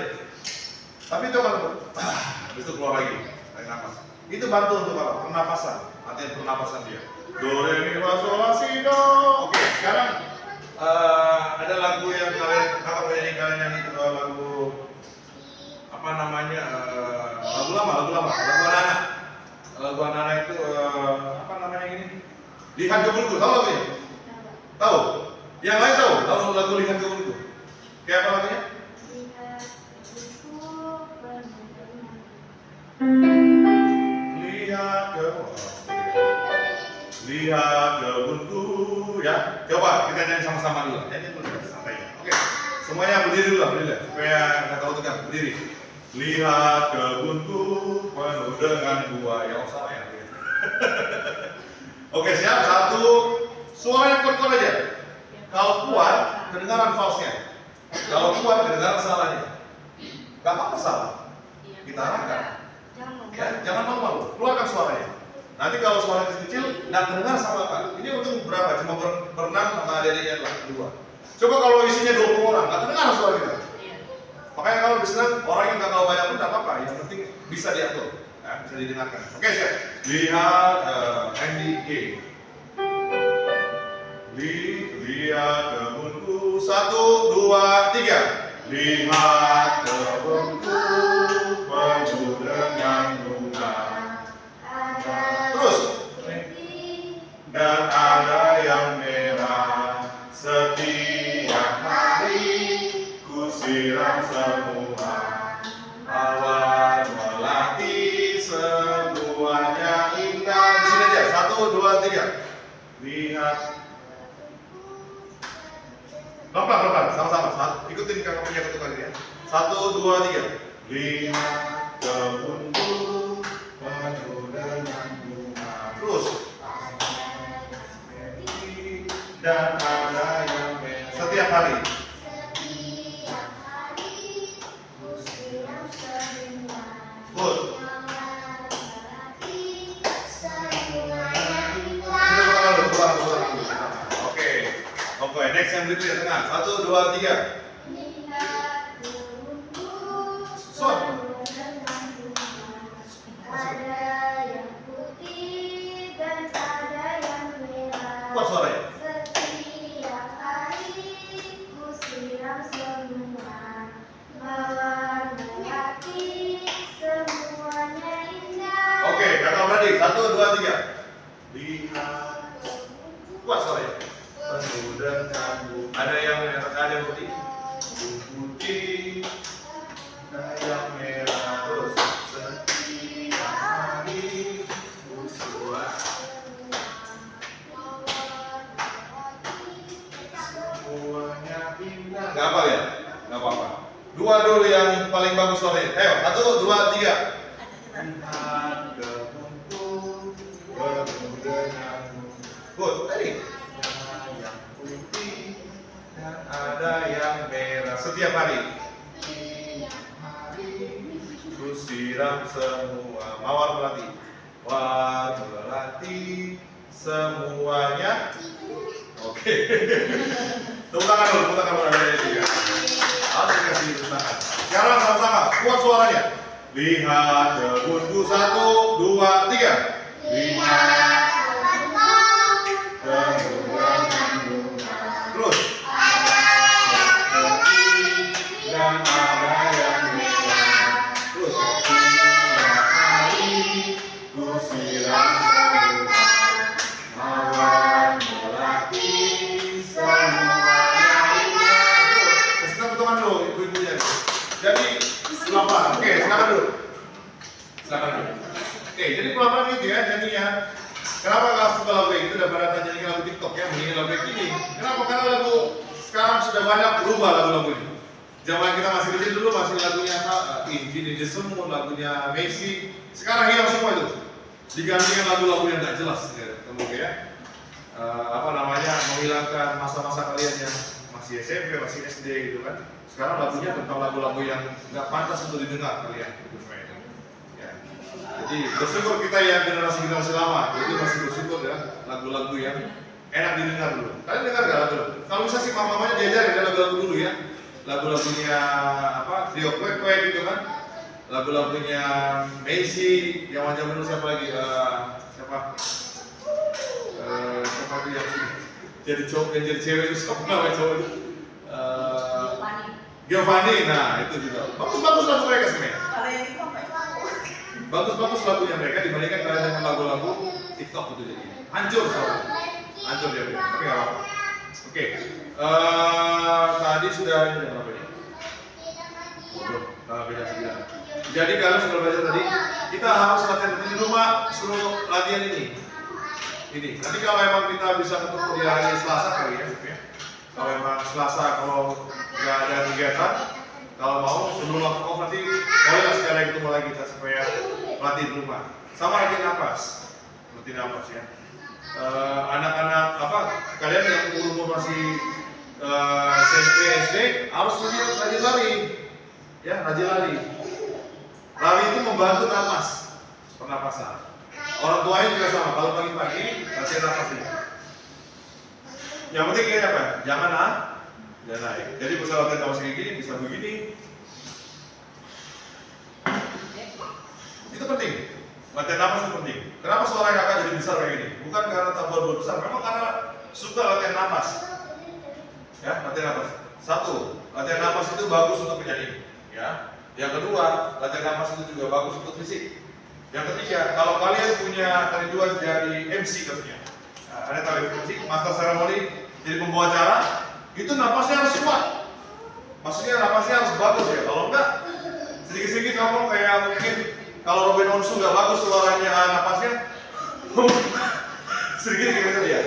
Tapi itu akan habis itu keluar lagi, tarik napas. Itu bantu untuk apa? Pernapasan, latihan pernapasan dia. Do, re, mi, fa, sol, la, si, do. Oke, sekarang ada lagu yang kalian nyanyi itu lagu apa namanya? Lagu lama, lagu anak-anak itu apa namanya ini? Lihat Kebunku, tahu lagunya? Tahu? Yang lain tahu lagu Lihat Kebunku? Kayak apa lagunya? Lihat kebunku, ya. Coba kita nyanyi sama-sama dulu. Nyanyi dulu, santai. Oke. Semuanya berdiri dulu, supaya nggak terlalu tegang. Berdiri. Lihat kebunku penuh dengan buah. Ya, sama ya. Oke, siap. 1. Suara yang kuat-kuat aja. Kalau kuat, kedengaran falsnya. Kalau kuat, kedengaran salahnya. Gak apa-apa salah. Kita arahkan. Ya, jangan malu-malu. Keluarkan suaranya. Nanti kalau suara kecil, nggak kedengar sama apa? Ini untuk berapa? Cuma berenang sama adik-adiknya dua. Coba kalau isinya 20 orang, nggak kedengar suara kita. Makanya kalau disenang, orang yang nggak tahu banyak pun nggak apa-apa. Yang penting bisa diatur, ya, bisa didengarkan. Oke, siap. Lihat Andy G. Lihat kebunku. 1, 2, 3. Lihat kebunku penuh dengan bunga. Terus. Dan ada yang merah. Setiap hari ku siram semua. Awan melati semuanya indah. Di sini aja. 1, 2, 3. Lihat. Pelan-pelan, sama-sama. Ikutin kakak punya ketukan ya. 1, 2, 3. Lihat kebunku penuh dengan bunga. Terus. Dan ada yang setiap hari. Good. Oke, next yang berikutnya tengah. 1, 2, 3. Suara. Kuat suaranya. ready? 1, 2, 3. Lihat. Kuat soalnya. Penuh dengan bunga. Ada yang merah, ada yang putih. Putih. Ada yang merah terus. Setiap hari bersuara. Semuanya indah. Gak apa ya? Gak apa-apa. Dua dulu yang paling bagus suaranya. Ayo, 1, 2, 3. Lihat kebunku penuh dengan good, tadi. Ada yang putih dan ada yang merah. Setiap hari. Setiap hari ku siram semua. Mawar melati. Mawar melati semuanya. Oke. Tepuk tangan dulu, tepuk tangan dulu. Ada tiga. Harus dikasih tepuk tangan. Sekarang sama-sama, kuat suaranya. Lihat kebunku 1, 2, 3. Lihat kebunku. Terus. Dan ada yang merah. Terus. Setiap hari ku siram semua. Mawar melati semuanya indah. Kasih tepuk tangan dulu ibu-ibunya. Jadi pelan-pelan. Oke, silakan dulu. Silakan dulu. Oke, jadi pelan-pelan gitu ya nyanyinya. Kenapa nggak suka lagu itu daripada nyanyi lagu TikTok ya, mendingan lagu kayak gini. Kenapa? Karena lagu sekarang sudah banyak berubah lagu-lagu ini. Zaman kita masih kecil dulu masih lagunya apa? Injini di Semut, lagunya Messi. Sekarang hilang semua itu. Digantikan lagu-lagu yang nggak jelas, ya, ya. Apa namanya? Menghilangkan masa-masa kalian yang masih SMP, masih SD gitu kan. Sekarang lagunya tentang lagu-lagu yang nggak pantas untuk didengar kalian. Ya. Jadi bersyukur kita yang generasi lama, jadi masih bersyukur ya lagu-lagu yang enak didengar dulu. Kalian dengar gak lagu? Kalau bisa sih mamanya diajarin ya lagu-lagu dulu ya. Lagu-lagunya apa? Trio Kwek gitu kan. Lagu-lagunya Messi, yang zaman dulu siapa lagi? Siapa itu yang jadi cowok yang jadi cewek itu siapa namanya cowok itu? Giovanni, nah itu juga bagus-bagus lagu mereka sebenarnya. Bagus-bagus lagunya mereka dibandingkan kalian dengan lagu-lagu TikTok itu jadi hancur soalnya, hancur dia, tapi nggak apa-apa. Oke, tadi sudah ini berapa ini? Belum, beda 9. Jadi kalau sudah belajar tadi, kita harus latihan di rumah, suruh latihan ini. Nanti kalau emang kita bisa ketemu di hari Selasa kali ya, kalau emang Selasa kalau nggak ada kegiatan, kalau mau sebelum waktu off nanti boleh sekalian ketemu lagi kita supaya latih di rumah. Sama latih napas ya. Anak-anak apa kalian yang umur masih SMP SD harus rajin lari, ya rajin lari. Lari itu membantu napas, pernapasan. Orang tuanya juga sama. Kalau pagi-pagi latihan napas ini. Yang penting kayak apa? Jangan naik. Jadi bisa latihan napas kayak gini, bisa begini. Itu penting. Latihan napas itu penting. Kenapa suara kakak jadi besar kayak gini? Bukan karena tabur besar, memang karena suka latihan napas. Ya, latihan napas. 1, latihan napas itu bagus untuk penyanyi. Ya. Yang kedua, latihan napas itu juga bagus untuk fisik. Yang ketiga, kalau kalian punya kerinduan jadi MC katanya, ada tahu MC, master ceremony, jadi pembawa acara, itu napasnya harus kuat. Maksudnya napasnya harus bagus ya. Kalau enggak, sedikit-sedikit ngomong kayak mungkin kalau Robin Onsu nggak bagus suaranya napasnya, sedikit kayak gitu dia,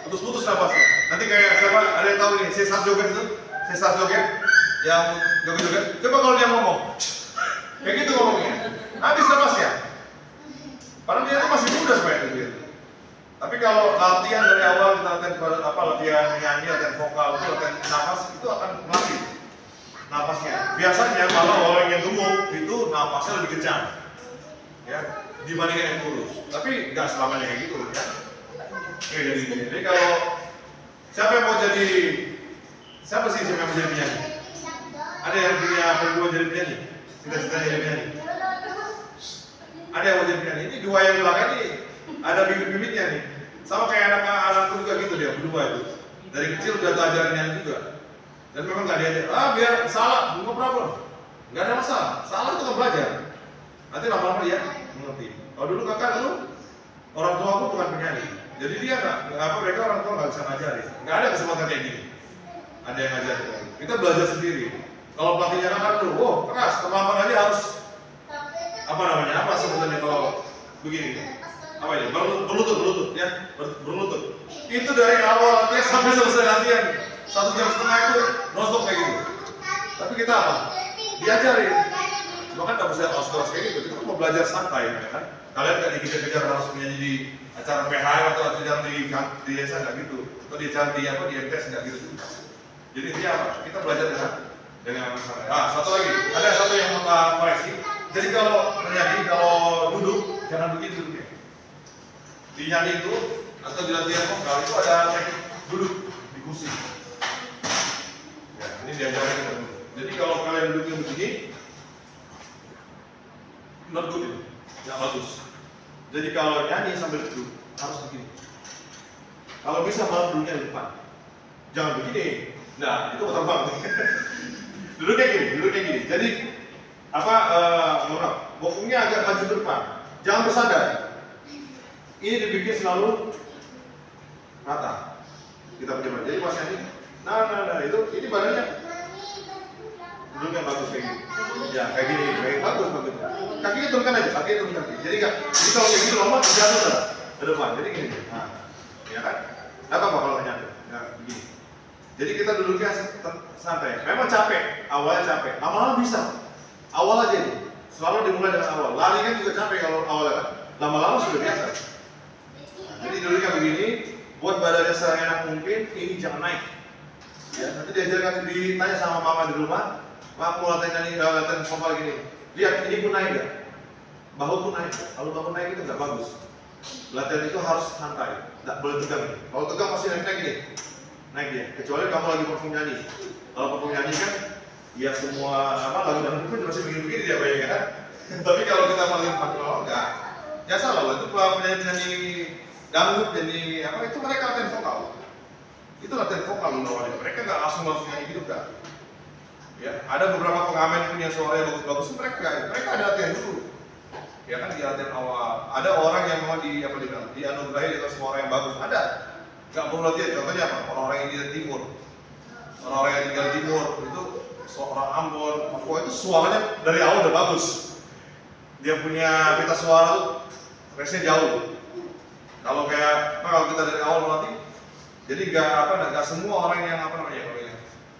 putus-putus napasnya. Nanti kayak siapa? Ada yang tahu nih, Cesar Joget itu, Cesar Joget, yang joget-joget. Coba kalau dia ngomong, kayak gitu ngomongnya. Habis napasnya. Padahal dia itu masih muda sebenarnya gitu. Tapi kalau latihan dari awal kita latihan nyanyi, latihan vokal, latihan napas itu akan melatih napasnya. Biasanya kalau orang yang gemuk itu napasnya lebih kencang, ya dibandingkan yang kurus. Tapi nggak selamanya kayak gitu, ya. Oke, jadi kalau siapa yang mau jadi siapa yang mau jadi penyanyi? Ada yang punya peluang jadi penyanyi? Cita-citanya jadi penyanyi? Ada yang mau jadi penyanyi? Ini dua yang di belakang ini ada bibit-bibitnya nih. Sama kayak anak-anakku juga gitu dia, berdua itu. Dari kecil udah ajarin nyanyi juga. Dan memang nggak diajar. Biar salah, no problem. Nggak ada masalah. Salah itu kan belajar. Nanti lama-lama dia mengerti. Kalau dulu kakak lu, orang tua aku bukan penyanyi, jadi dia mereka orang tua nggak bisa ngajarin, nggak ada kesempatan kayak gini. Ada yang ngajarin, kita belajar sendiri. Kalau pelatihnya kan lu, keras, terlambat aja harus apa sebenarnya kalau begini, apa ini, berlutut, ya, berlutut. Itu dari awal latihan sampai selesai latihan 1,5 jam itu nonstop kayak gitu. Tapi kita apa? Diajarin. Cuma kan nggak bisa keras kayak gitu. Kita mau belajar santai, ya kan? Kalian nggak dikejar-kejar harus menyanyi di acara PHM atau acara di desa nggak gitu. Atau di acara di MTS nggak gitu. Jadi dia apa? Kita belajar dengan santai. Satu lagi, ada satu yang mau koreksi. Jadi kalau menyanyi, kalau duduk jangan begini duduknya. Di nyanyi itu atau di latihan vokal itu ada teknik duduk di kursi. Ya, ini diajarin kita dulu. Jadi kalau kalian duduknya begini, not good itu, nggak bagus. Jadi kalau nyanyi sambil duduk harus begini. Kalau bisa malah duduknya di depan, jangan begini. Nah, itu terbang. Duduknya gini. Jadi bokongnya agak maju ke depan, jangan bersandar. Ini dibikin selalu rata. Kita punya jadi pas nyanyi, ini badannya duduknya bagus kayak gini. Ya kayak gini, bagus. Kakinya turunkan aja, Jadi kalau kayak gini lama jatuh ke depan. Jadi gini, ya kan? Apa kalau nyanyi? Ya begini. Jadi kita duduknya santai. Memang capek, awalnya capek. Lama-lama bisa. Awal aja nih. Selalu dimulai dengan awal. Lari kan juga capek kalau awalnya kan. Lama-lama sudah biasa. Jadi duduknya begini, buat badannya seenak mungkin. Ini jangan naik. Ya, nanti diajarkan ditanya sama mama di rumah. Mak mau latihan vokal gini. Lihat ini pun naik nggak? Bahu pun naik. Kalau bahu naik itu nggak bagus. Latihan itu harus santai, nggak boleh tegang. Kalau tegang pasti naik gini. Naik dia. Kecuali kamu lagi perform nyanyi. Kalau perform nyanyi kan, ya semua lagu dangdut itu masih begini-begini dia bayangin kan. Tapi kalau kita paling enggak. Ya salah loh, itu penyanyi dangdut jadi itu mereka latihan vokal. Itu latihan vokal awalnya. Mereka nggak langsung nyanyi gitu kan. Ya, ada beberapa pengamen punya suaranya bagus-bagus, mereka ada latihan dulu. Ya kan di latihan awal. Ada orang yang memang dianugerahi dengan suara yang bagus. Ada. Nggak perlu latihan. Contohnya apa? Orang-orang yang di timur. Orang-orang yang tinggal di timur itu seorang Ambon, Papua itu suaranya dari awal udah bagus. Dia punya pita suara tuh range-nya jauh. Kalau kalau kita dari awal melatih, jadi nggak semua orang yang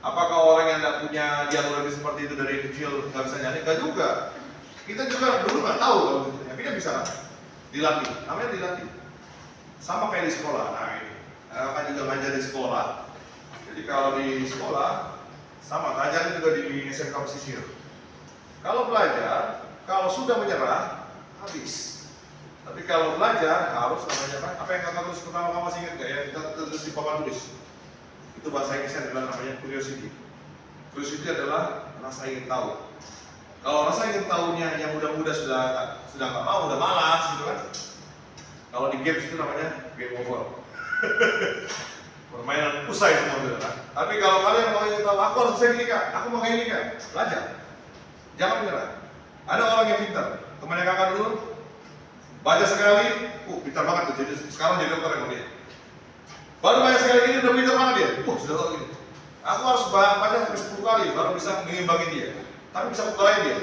apakah orang yang nggak punya dialog seperti itu dari kecil nggak bisa nyanyi? Nggak juga. Kita juga dulu nggak tahu kalau gitu. Tapi kan bisa dilatih. Namanya dilatih. Sama kayak di sekolah. Nah ini, kan juga ngajar di sekolah. Jadi kalau di sekolah sama, ngajarnya juga di SMK Pesisir. Kalau belajar, kalau sudah menyerah, habis. Tapi kalau belajar harus namanya apa yang kata tulis pertama kamu masih ingat nggak ya? Kita tulis di papan tulis. Itu bahasa Inggrisnya adalah namanya curiosity. Curiosity adalah rasa ingin tahu. Kalau rasa ingin tahunya yang muda-muda sudah nggak mau, udah malas gitu kan. Kalau di games itu namanya game over. Permainan usai semua gitu kan. Tapi kalau kalian mau ingin tahu, aku harus bisa ini kak, aku mau kayak ini kak, belajar. Jangan menyerah. Ada orang yang pintar, temannya kakak dulu, baca sekali, pintar banget tuh. Jadi sekarang jadi dokter yang dia. Baru baca sekali ini udah pintar banget dia. Sudah tahu ini. Aku harus baca sampai 10 kali baru bisa mengimbangi dia. Tapi bisa pukulain dia.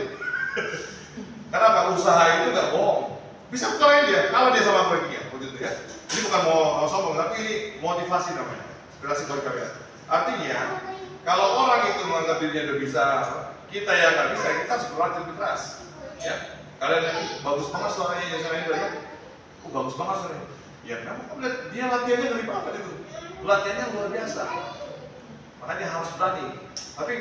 Kenapa? Usaha itu nggak bohong. Bisa pukulain dia, kalau dia sama rankingnya, begitu ya. Ini bukan mau sombong, tapi ini motivasi namanya, inspirasi buat kalian. Artinya, kalau orang itu menganggap dirinya udah bisa, kita yang nggak bisa, kita harus berlatih lebih keras. Ya, kalian yang bagus banget suaranya, yang saya lihat, bagus banget suaranya. Ya, kenapa? Dia latihannya dari apa itu? Latihannya luar biasa. Makanya harus berani. Tapi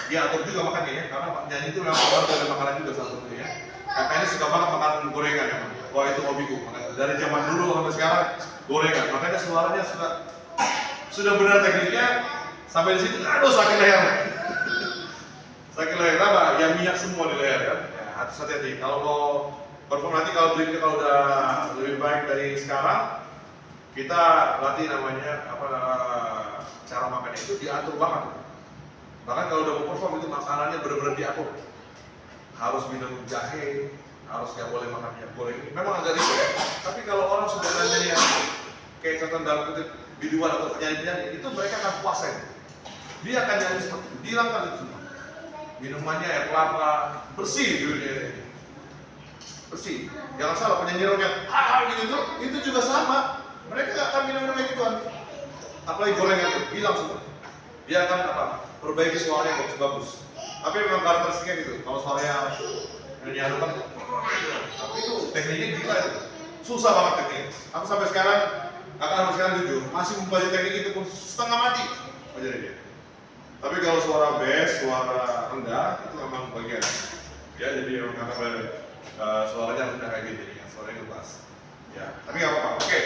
diatur juga makannya ya, karena nyanyi itu memang harus ada makanan juga salah satunya. Kakaknya suka banget makan gorengan ya. Wah itu hobiku. Dari zaman dulu sampai sekarang gorengan. Makanya suaranya sudah benar tekniknya sampai di situ. Aduh sakit leher. Sakit leher apa? Ya minyak semua di leher kan. Ya, hati-hati. Kalau mau perform nanti kalau udah lebih baik dari sekarang, kita latih namanya cara makan itu diatur banget. Bahkan kalau udah mau perform itu makanannya benar-benar diatur. harus minum jahe, harus nggak boleh makan minyak goreng. Memang agak ribet ya. Tapi kalau orang sudah nanya kayak contoh dalam kutip biduan atau penyanyi itu mereka akan puasa itu. Dia akan nyanyi seperti itu, dihilangkan itu semua. Minumannya air kelapa, bersih dunia ini. Bersih. Jangan salah penyanyi rock yang gitu itu juga sama. Mereka nggak akan minum kayak gituan. Apalagi gorengan itu, hilang semua. Dia akan apa? Perbaiki suaranya bagus-bagus. Tapi memang karakteristiknya gitu. Kalau suaranya nyanyi kan, tapi itu tekniknya gila itu. Susah banget tekniknya. Aku sampai sekarang, jujur masih mempelajari teknik itu pun setengah mati. Pelajari dia. Tapi kalau suara bass, suara rendah itu memang bagian. Ya jadi memang kata suaranya rendah kayak gitu, ya. Suaranya ngebas. Ya, tapi nggak apa-apa. Oke.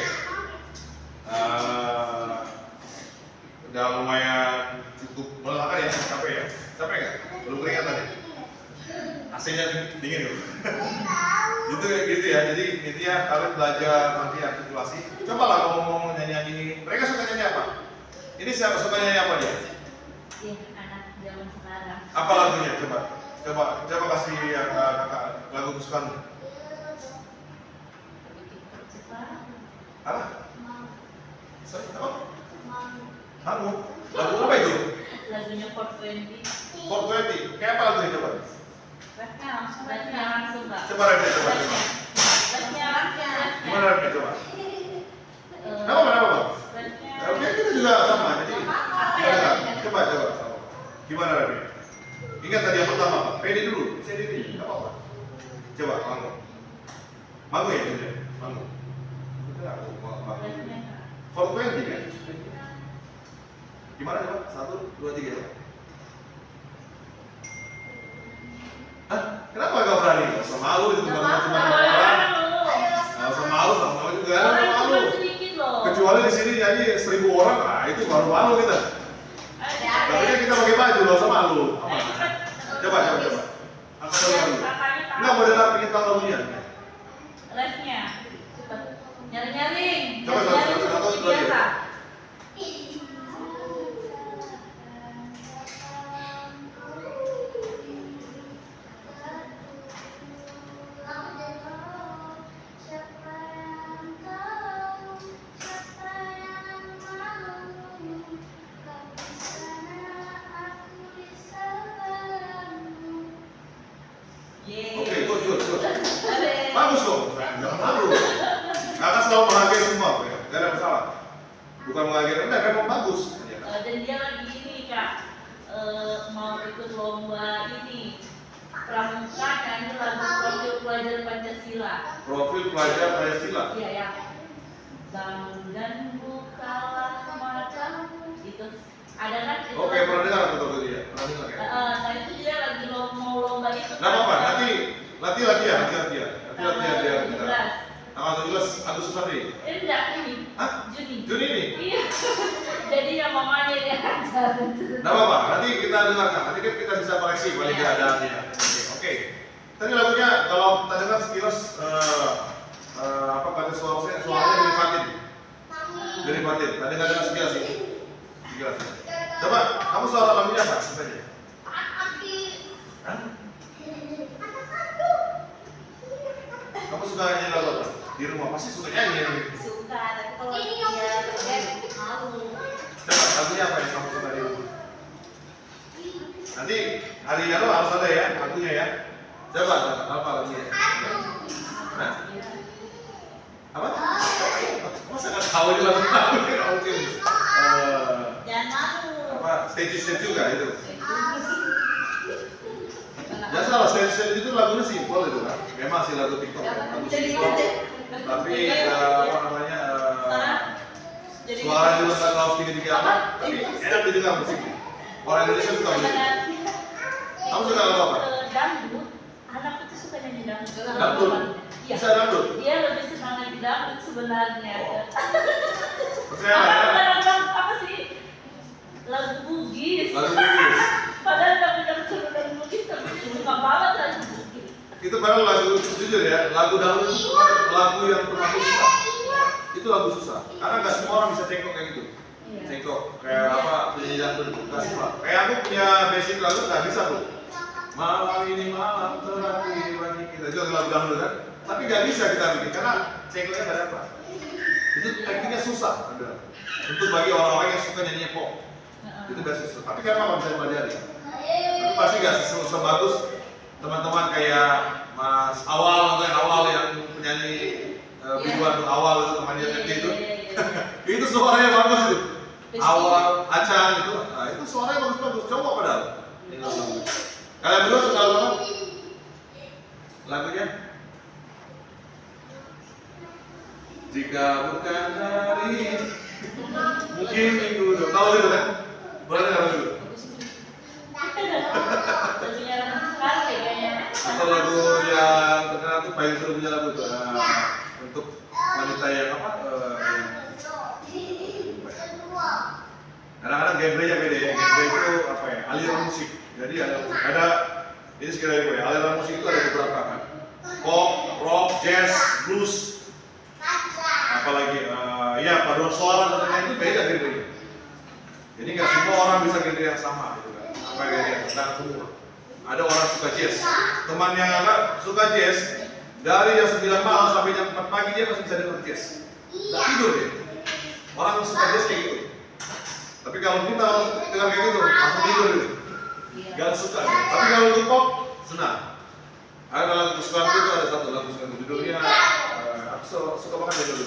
Udah lumayan cukup melelahkan ya, capek ya? Capek nggak? Belum keringat tadi? AC-nya dingin loh. gitu ya, jadi intinya kalian belajar nanti artikulasi. Coba lah ngomong nyanyi-nyanyi. Mereka suka nyanyi apa? Ini siapa suka nyanyi apa dia? Iya, anak zaman sekarang. Apa lagunya? Coba kasih yang kakak lagu kesukaan. Apa? Sorry, apa? Haru. Lagu apa itu? Lagunya 420. 420. Kayak apa lagunya coba? Refnya langsung Kak. Coba refnya coba. Refnya langsung. Gimana refnya coba? Kenapa? Refnya. Refnya kita juga sama. Jadi coba. Gimana refnya? Ingat tadi yang pertama Pak. Pede dulu. Saya diri. Apa apa? Coba manggung. Manggung ya Julia. Manggung. Udah aku mau. Refnya. 420 kan? Gimana coba? 1, 2, 3 ya. Hah? Kenapa gak berani? Gak usah malu itu bukan cuma orang. Gak usah malu sama juga. Gak malu. Kecuali di sini nyanyi 1000 orang, nah itu baru malu kita. Tapi kan kita pakai baju, gak usah malu. Coba. Aku coba dulu. Enggak mau dengar pengen tahu lagunya. Refnya. Nyaring. Coba, Biasa. Oke, good. Bagus dong. Jangan malu. Kakak selalu menghargai semua, ya. Gak ada masalah. Bukan menghargai rendah, memang bagus. Dan dia lagi ini Kak, mau ikut lomba ini pramuka nyanyi lagu profil pelajar Pancasila. Profil pelajar Pancasila. Iya ya. Bangun dan bukalah matamu. Itu ada kan? Itu Oke, pernah dengar atau dia? Pernah dengar ya? Nah itu dia lagi mau lomba itu. Nah, apa? Nanti latihan. Tanggal 17. Tanggal 17 Agustus nanti. Enggak ini. Hah? Juni ini? Iya. Jadi yang mamanya dia ajar. Nah, apa? Nanti kita dengarkan. Nanti kan kita bisa koreksi paling nggak ada dia. Oke. Tadi lagunya kalau kita dengar sekilas apa kata suaranya dari Fatin. Tadi nggak dengar sekilas ini. Sekilas. Coba, kamu suara lagunya apa? Saja. Hah? Kamu suka nyanyi lagu apa? Di rumah pasti suka nyanyi. Suka, tapi kalau dia malu. Coba, lagunya apa yang kamu suka di rumah? Nanti hari ini harus ada ya lagunya ya. Coba, apa lagunya? Hah? Apa? Masa nggak tahu ini lagu apa? Oke. Jangan malu. Apa? Stage juga itu. Ya salah, stage itu lagunya simpel itu kan. Memang sih lagu TikTok, lagu simpel. Tapi apa namanya? Suara juga nggak tahu tinggi apa, tapi enak didengar musiknya. Orang Indonesia suka musik. Kamu suka lagu apa? Dangdut. Anak itu suka nyanyi dangdut. Dangdut? Iya. Bisa dangdut? Dia lebih semangat di dangdut sebenarnya. Percaya lah ya? Lagu apa sih? Lagu Bugis. Lagu Bugis. Padahal nggak punya keturunan Bugis, tapi suka banget lagu Bugis. Itu padahal lagu, jujur ya, lagu dangdut itu lagu yang termasuk susah. Itu lagu susah, karena nggak semua orang bisa cengkok kayak gitu. Iya. Cengkok, kayak apa, penyanyi dangdut, nggak semua. Kayak aku punya basic lagu nggak bisa tuh. Malam ini malam terakhir bagi kita. Itu lagu dangdut kan? Tapi nggak bisa kita bikin karena cenggolnya nggak dapat. Itu tekniknya susah, ada. Untuk bagi orang-orang yang suka nyanyi pop, itu nggak susah. Tapi kan apa bisa dipelajari? Tapi pasti nggak sebagus teman-teman kayak Mas Awal atau yang awal yang penyanyi biduan awal itu temannya itu. Itu suaranya bagus itu. Awal, Acang itu, nah itu suaranya bagus-bagus. Coba padahal. Kalian berdua suka banget lagunya? Jika bukan hari, mungkin minggu depan. Tahu itu kan? Boleh dengar dulu. Lagunya Rahmat sekali kayaknya. Atau lagu yang terkenal tuh paling seru punya lagu tuh. Untuk wanita yang apa? Kadang-kadang genre-nya beda ya. Genre itu apa ya? Aliran musik. Jadi ada ini sekiranya gue. Aliran musik itu ada beberapa kan. Pop, rock, jazz, blues. Apalagi ya paduan suara dan lain-lain itu beda genre-nya. Jadi nggak semua orang bisa genre yang sama gitu kan. Apa yang sedang semua. Ada orang suka jazz. Teman yang agak suka jazz dari jam 9 malam sampai jam 4 pagi dia masih bisa dengar jazz. Nggak tidur dia. Orang suka jazz kayak gitu. Tapi kalau kita dengar kayak gitu, langsung tidur gitu. Gak suka. Tapi kalau untuk pop, senang. Ada lagu kesukaanku itu ada satu lagu kesukaanku judulnya, aku suka banget ya dulu.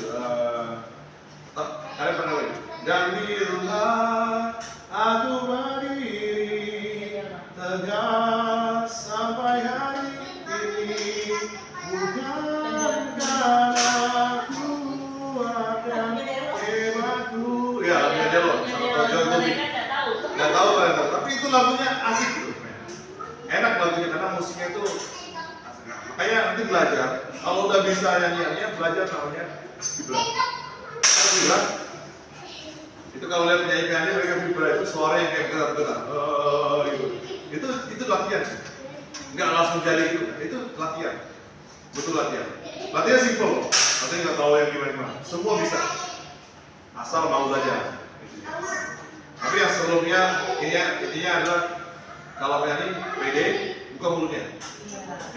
Kalian pernah lihat? Dan biarlah aku berdiri tegak sampai hari ini, bukan karena aku akan hebatku. Ya, lagunya Delo. Nggak tahu kan, tapi itu lagunya asik gitu. Enak lagunya karena musiknya itu asik. Makanya nanti belajar. Kalau udah bisa nyanyiannya, belajar namanya vibra. Vibra. Itu kalau lihat penyanyi mereka vibra itu suara yang kayak getar-getar. Itu latihan. Nggak langsung jadi itu. Itu latihan. Betul latihan. Latihan simpel. Latihan nggak tahu yang gimana. Semua bisa. Asal mau belajar. Tapi yang sebelumnya intinya adalah kalau penyanyi pede, buka mulutnya,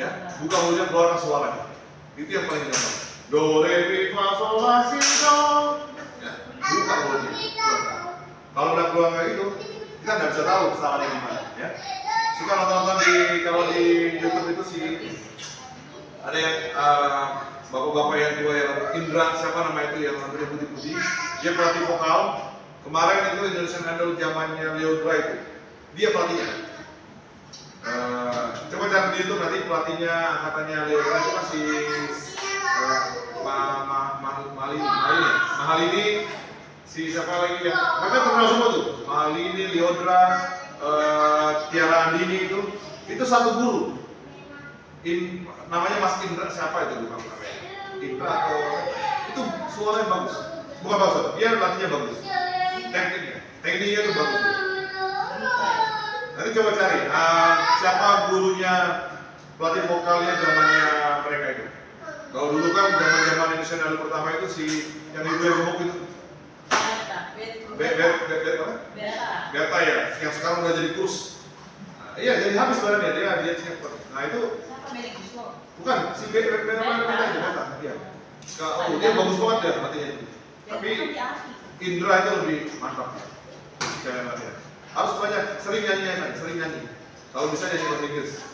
ya, buka mulutnya keluarkan suaranya. Itu yang paling gampang. Do re mi fa sol la si do, ya, buka mulutnya. Keluarkan. Kalau udah keluar kayak gitu, kita nggak bisa tahu kesalahannya gimana, ya. Suka nonton kalau di YouTube itu sih ada yang bapak-bapak yang tua yang Indra siapa nama itu yang rambutnya putih-putih, dia pelatih vokal. Kemarin itu Indonesian Idol zamannya Leodra itu, dia pelatihnya. Coba cari di YouTube nanti pelatihnya angkatannya Leodra itu masih Mahalini, si siapa lagi ya? Mereka terkenal semua tuh. Mahalini, Leodra, Tiara Andini itu satu guru. Namanya Mas Indra siapa itu bukan namanya? Indra atau itu suaranya bagus. Bukan bagus, dia latihnya bagus. Tekniknya tuh bagus. Nanti coba cari siapa gurunya pelatih vokalnya zamannya mereka itu. Kalau dulu kan zaman Indonesia Idol pertama itu si yang ibu yang gemuk itu. Beta ya, yang sekarang udah jadi kurus. Iya jadi habis badannya dia siap. Nah itu. Bukan si Beta itu. Iya. Dia bagus banget ya pelatihnya itu. Tapi Indra itu lebih mantap ya. Jangan latihan. Harus banyak, sering nyanyi. Kalau bisa nyanyi bahasa Inggris.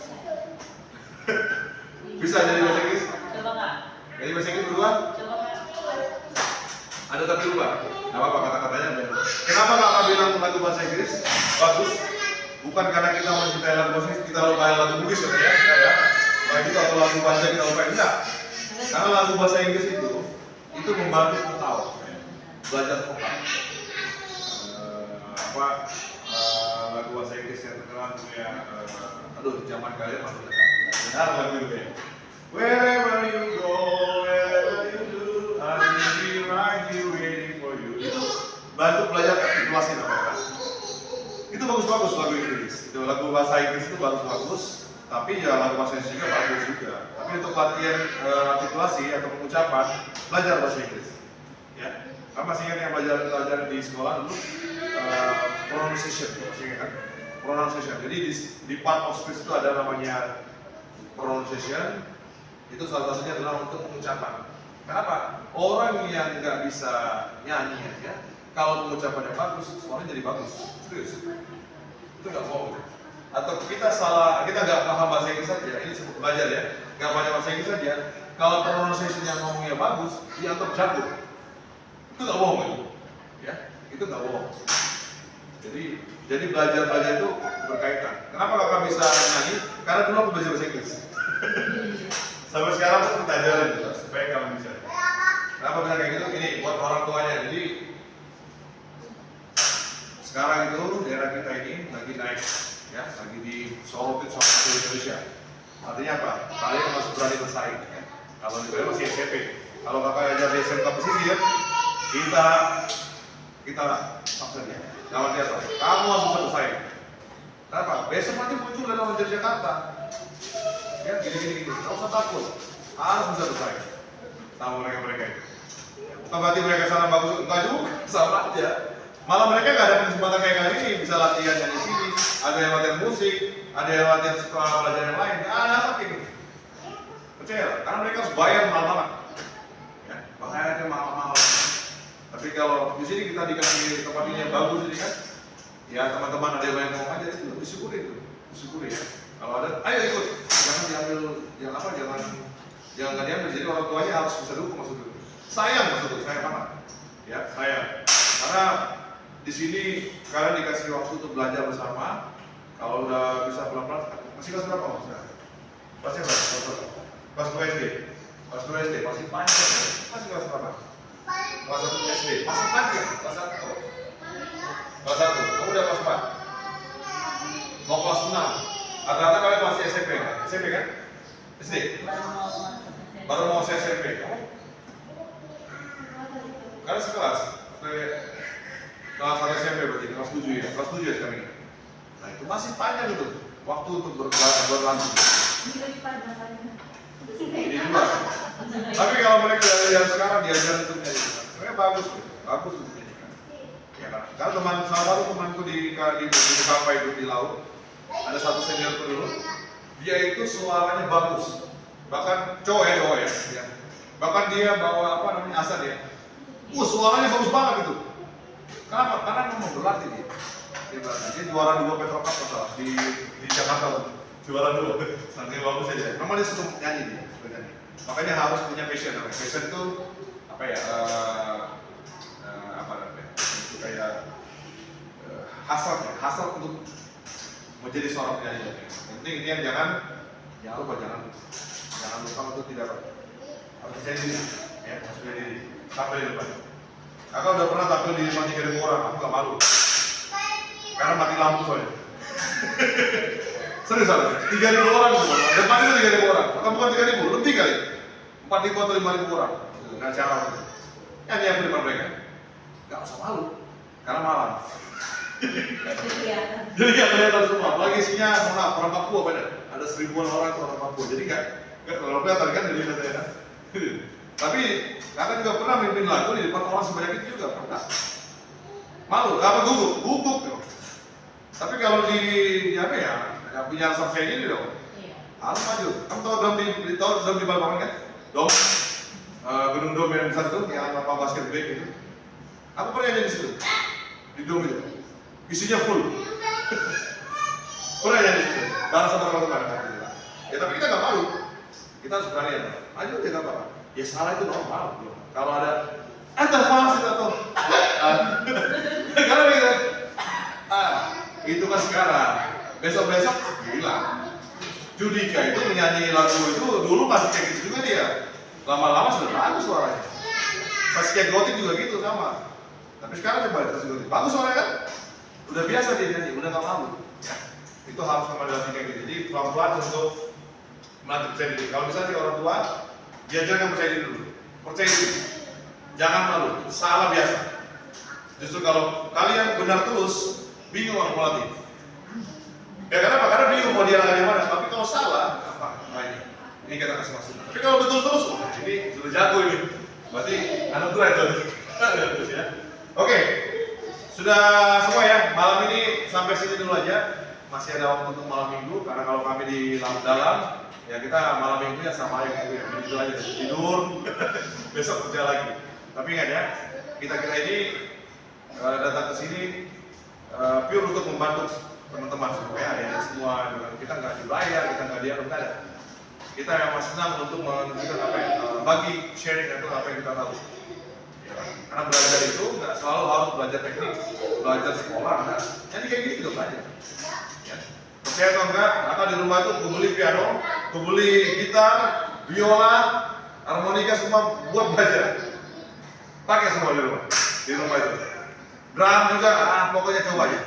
Bisa nyanyi bahasa Inggris? Coba Kak. Nyanyi bahasa Inggris berdua? Coba Kak. Ada tapi lupa. Gak apa-apa kata-katanya benar. Kenapa kakak bilang lagu bahasa Inggris bagus? Bukan karena kita mencintai lagu bahasa Inggris, kita lupain lagu Bugis ya? Enggak ya? Nah itu atau lagu bahasa kita lupain, enggak. Karena lagu bahasa Inggris itu membantu vokal. Belajar vokal. Lagu bahasa Inggris yang terkenal ya, zaman kalian masih dengar lagu itu ya. Wherever you go, wherever you do, I will be right here waiting for you. Itu bantu belajar artikulasi namanya. Itu bagus-bagus lagu Inggris. Itu lagu bahasa Inggris itu bagus-bagus. Tapi ya lagu bahasa Inggris juga bagus juga. Tapi untuk latihan artikulasi atau pengucapan, belajar bahasa Inggris. Ya. Kamu masih ingat yang belajar di sekolah dulu pronunciation, masih ingat kan? pronunciation. Jadi di part of speech itu ada namanya pronunciation. Itu salah satunya adalah untuk pengucapan. Kenapa? Orang yang nggak bisa nyanyi aja, kalau pengucapannya bagus, suaranya jadi bagus. Serius. Itu nggak bohong. Atau kita nggak paham bahasa Inggris saja, ini sebut belajar ya, nggak paham bahasa Inggris saja. Kalau pronunciation yang ngomongnya bagus, dianggap jago. Itu nggak bohong itu, ya, itu nggak bohong. Jadi belajar itu berkaitan. Kenapa kakak bisa nyanyi? Karena dulu aku belajar bahasa Inggris. Sampai sekarang aku kita ajarin gitu, supaya kamu bisa. Kenapa bisa kayak gitu? Ini buat orang tuanya. Jadi sekarang itu daerah kita ini lagi naik, ya, lagi disorotin sama seluruh Indonesia. Artinya apa? Kalian masih berani bersaing. Ya. Kalau di masih SMP. Kalau kakak ajar di SMK pesisir, kita paksa dia. Lawan dia apa? Kamu harus bisa bersaing. Kenapa? Besok nanti muncul dalam menjadi Jakarta. Ya, gini. Nggak usah takut. Harus bisa bersaing sama mereka itu. Bukan berarti mereka sana bagus, enggak juga, sama aja. Malah mereka nggak ada kesempatan kayak kali ini, bisa latihan di sini. Ada yang latihan musik, ada yang latihan sekolah belajar yang lain. Ada apa ini? Percaya, karena mereka harus bayar mahal-mahal. Ya, bayarnya mahal-mahal. Tapi kalau di sini kita dikasih tempat ini yang bagus ini kan, ya teman-teman ada yang ngomong aja itu disyukuri ya. Kalau ada, ayo ikut. Jangan diambil, jangan nggak diambil. Jadi orang tuanya harus bisa dukung maksudnya. Sayang banget. Ya, sayang. Karena di sini kalian dikasih waktu untuk belajar bersama. Kalau udah bisa pelan-pelan, masih kelas berapa mas? Kelasnya berapa? Kelas 2 SD. Kelas 2 SD masih panjang. Masih kelas berapa? Kelas 1 SD. Masih panjang. Kelas 1. Kelas 1. Kamu udah kelas 4. Mau kelas 6. Rata-rata kalian masih SMP kan? SMP kan? SD? Baru mau SMP. Kamu? Kalian sekelas? Kelas 1 SMP berarti, kelas 7 ya? Kelas 7 ya sekarang ini? Nah itu masih panjang itu waktu untuk berlangsung. Ini juga. Tapi kalau mereka yang sekarang diajar untuk nyanyi, sebenarnya bagus untuk nyanyikan. Ya kan? Karena salah satu temanku di kapal itu di laut, ada satu seniorku dulu, dia itu suaranya bagus, bahkan cowok ya. Bahkan dia bawa asal ya. Suaranya bagus banget itu. Kenapa? Karena memang berlatih dia. Dia juara 2 Petropak masalah di Jakarta. Juara 2. Sangat bagus aja. Memang dia suka nyanyi dia. Makanya harus punya passion. Passion itu apa ya? Itu kayak hasrat untuk menjadi seorang penyanyi. Yang penting intinya jangan lupa untuk tidak harus percaya diri. Ya, harus percaya diri. Tampil di depan. Aku udah pernah tampil di depan 3.000 orang, aku gak malu. Karena mati lampu soalnya. Serius, 3.000 orang semua. Depan itu 3.000 orang. Bukan 3.000, lebih kali. 4.000 atau 5.000 orang. Nah, cara itu. Yang di depan mereka. Gak usah malu. Karena malam. Jadi gak kelihatan semua. Apalagi isinya orang Papua pada. Ada 1.000-an orang orang Papua. Jadi gak kalau kelihatan kan jadi katanya. Tapi kakak juga pernah mimpin lagu di depan orang sebanyak itu juga pernah. Malu, gugup. Tapi kalau di apa ya, yang punya rasa saya ini dong. Harus maju. Kamu tahu dom di Balbangan kan? Dom, gedung dom yang besar tuh, yang apa basket break itu. Aku pernah jadi di situ, di dom itu. Isinya full. Pernah jadi di situ. Bareng sama teman-teman. Ya tapi kita nggak malu. Kita harus berani ya. Maju tidak apa-apa. Ya salah itu normal. Kalau ada intervensi atau karena gitu, itu kan sekarang. Besok hilang. Judika itu menyanyi lagu itu dulu masih kayak gitu juga dia. Lama-lama sudah bagus suaranya. Saskia Gotik juga gitu sama. Tapi sekarang coba Saskia Gotik, bagus suaranya kan? Udah biasa dia nyanyi, udah gak malu. Ya. Itu harus sama dilatih kayak gitu. Jadi pelan-pelan untuk melatih percaya diri. Kalau misalnya si orang tua diajarkan percaya diri dulu. Percaya diri. Jangan malu. Salah biasa. Justru kalau kalian benar terus, bingung mau latih. Ya kenapa? Karena bingung mau dia lagi mana. Tapi kalau salah, apa? Nah ini kita kasih maksud. Tapi kalau betul terus, ini sudah jago ini. Berarti anak tua itu. Ya. Oke. Sudah semua ya, malam ini sampai sini dulu aja. Masih ada waktu untuk malam minggu, karena kalau kami di dalam, ya kita malam minggunya sama aja gitu ya. Itu aja, tidur, besok kerja lagi. Tapi ingat ya, kita ini datang ke sini pure untuk membantu teman-teman supaya ya semua kita nggak dibayar, kita nggak dianggap, nggak ada. Kita memang senang untuk menunjukkan apa yang bagi sharing itu apa yang kita tahu. Ya, karena belajar itu nggak selalu harus belajar teknik, belajar sekolah, nah. Jadi kayak gini juga belajar. Ya. Percaya atau enggak, atau di rumah itu aku beli piano, aku beli gitar, biola, harmonika semua buat belajar. Pakai semua di rumah itu. Drum juga, pokoknya coba aja.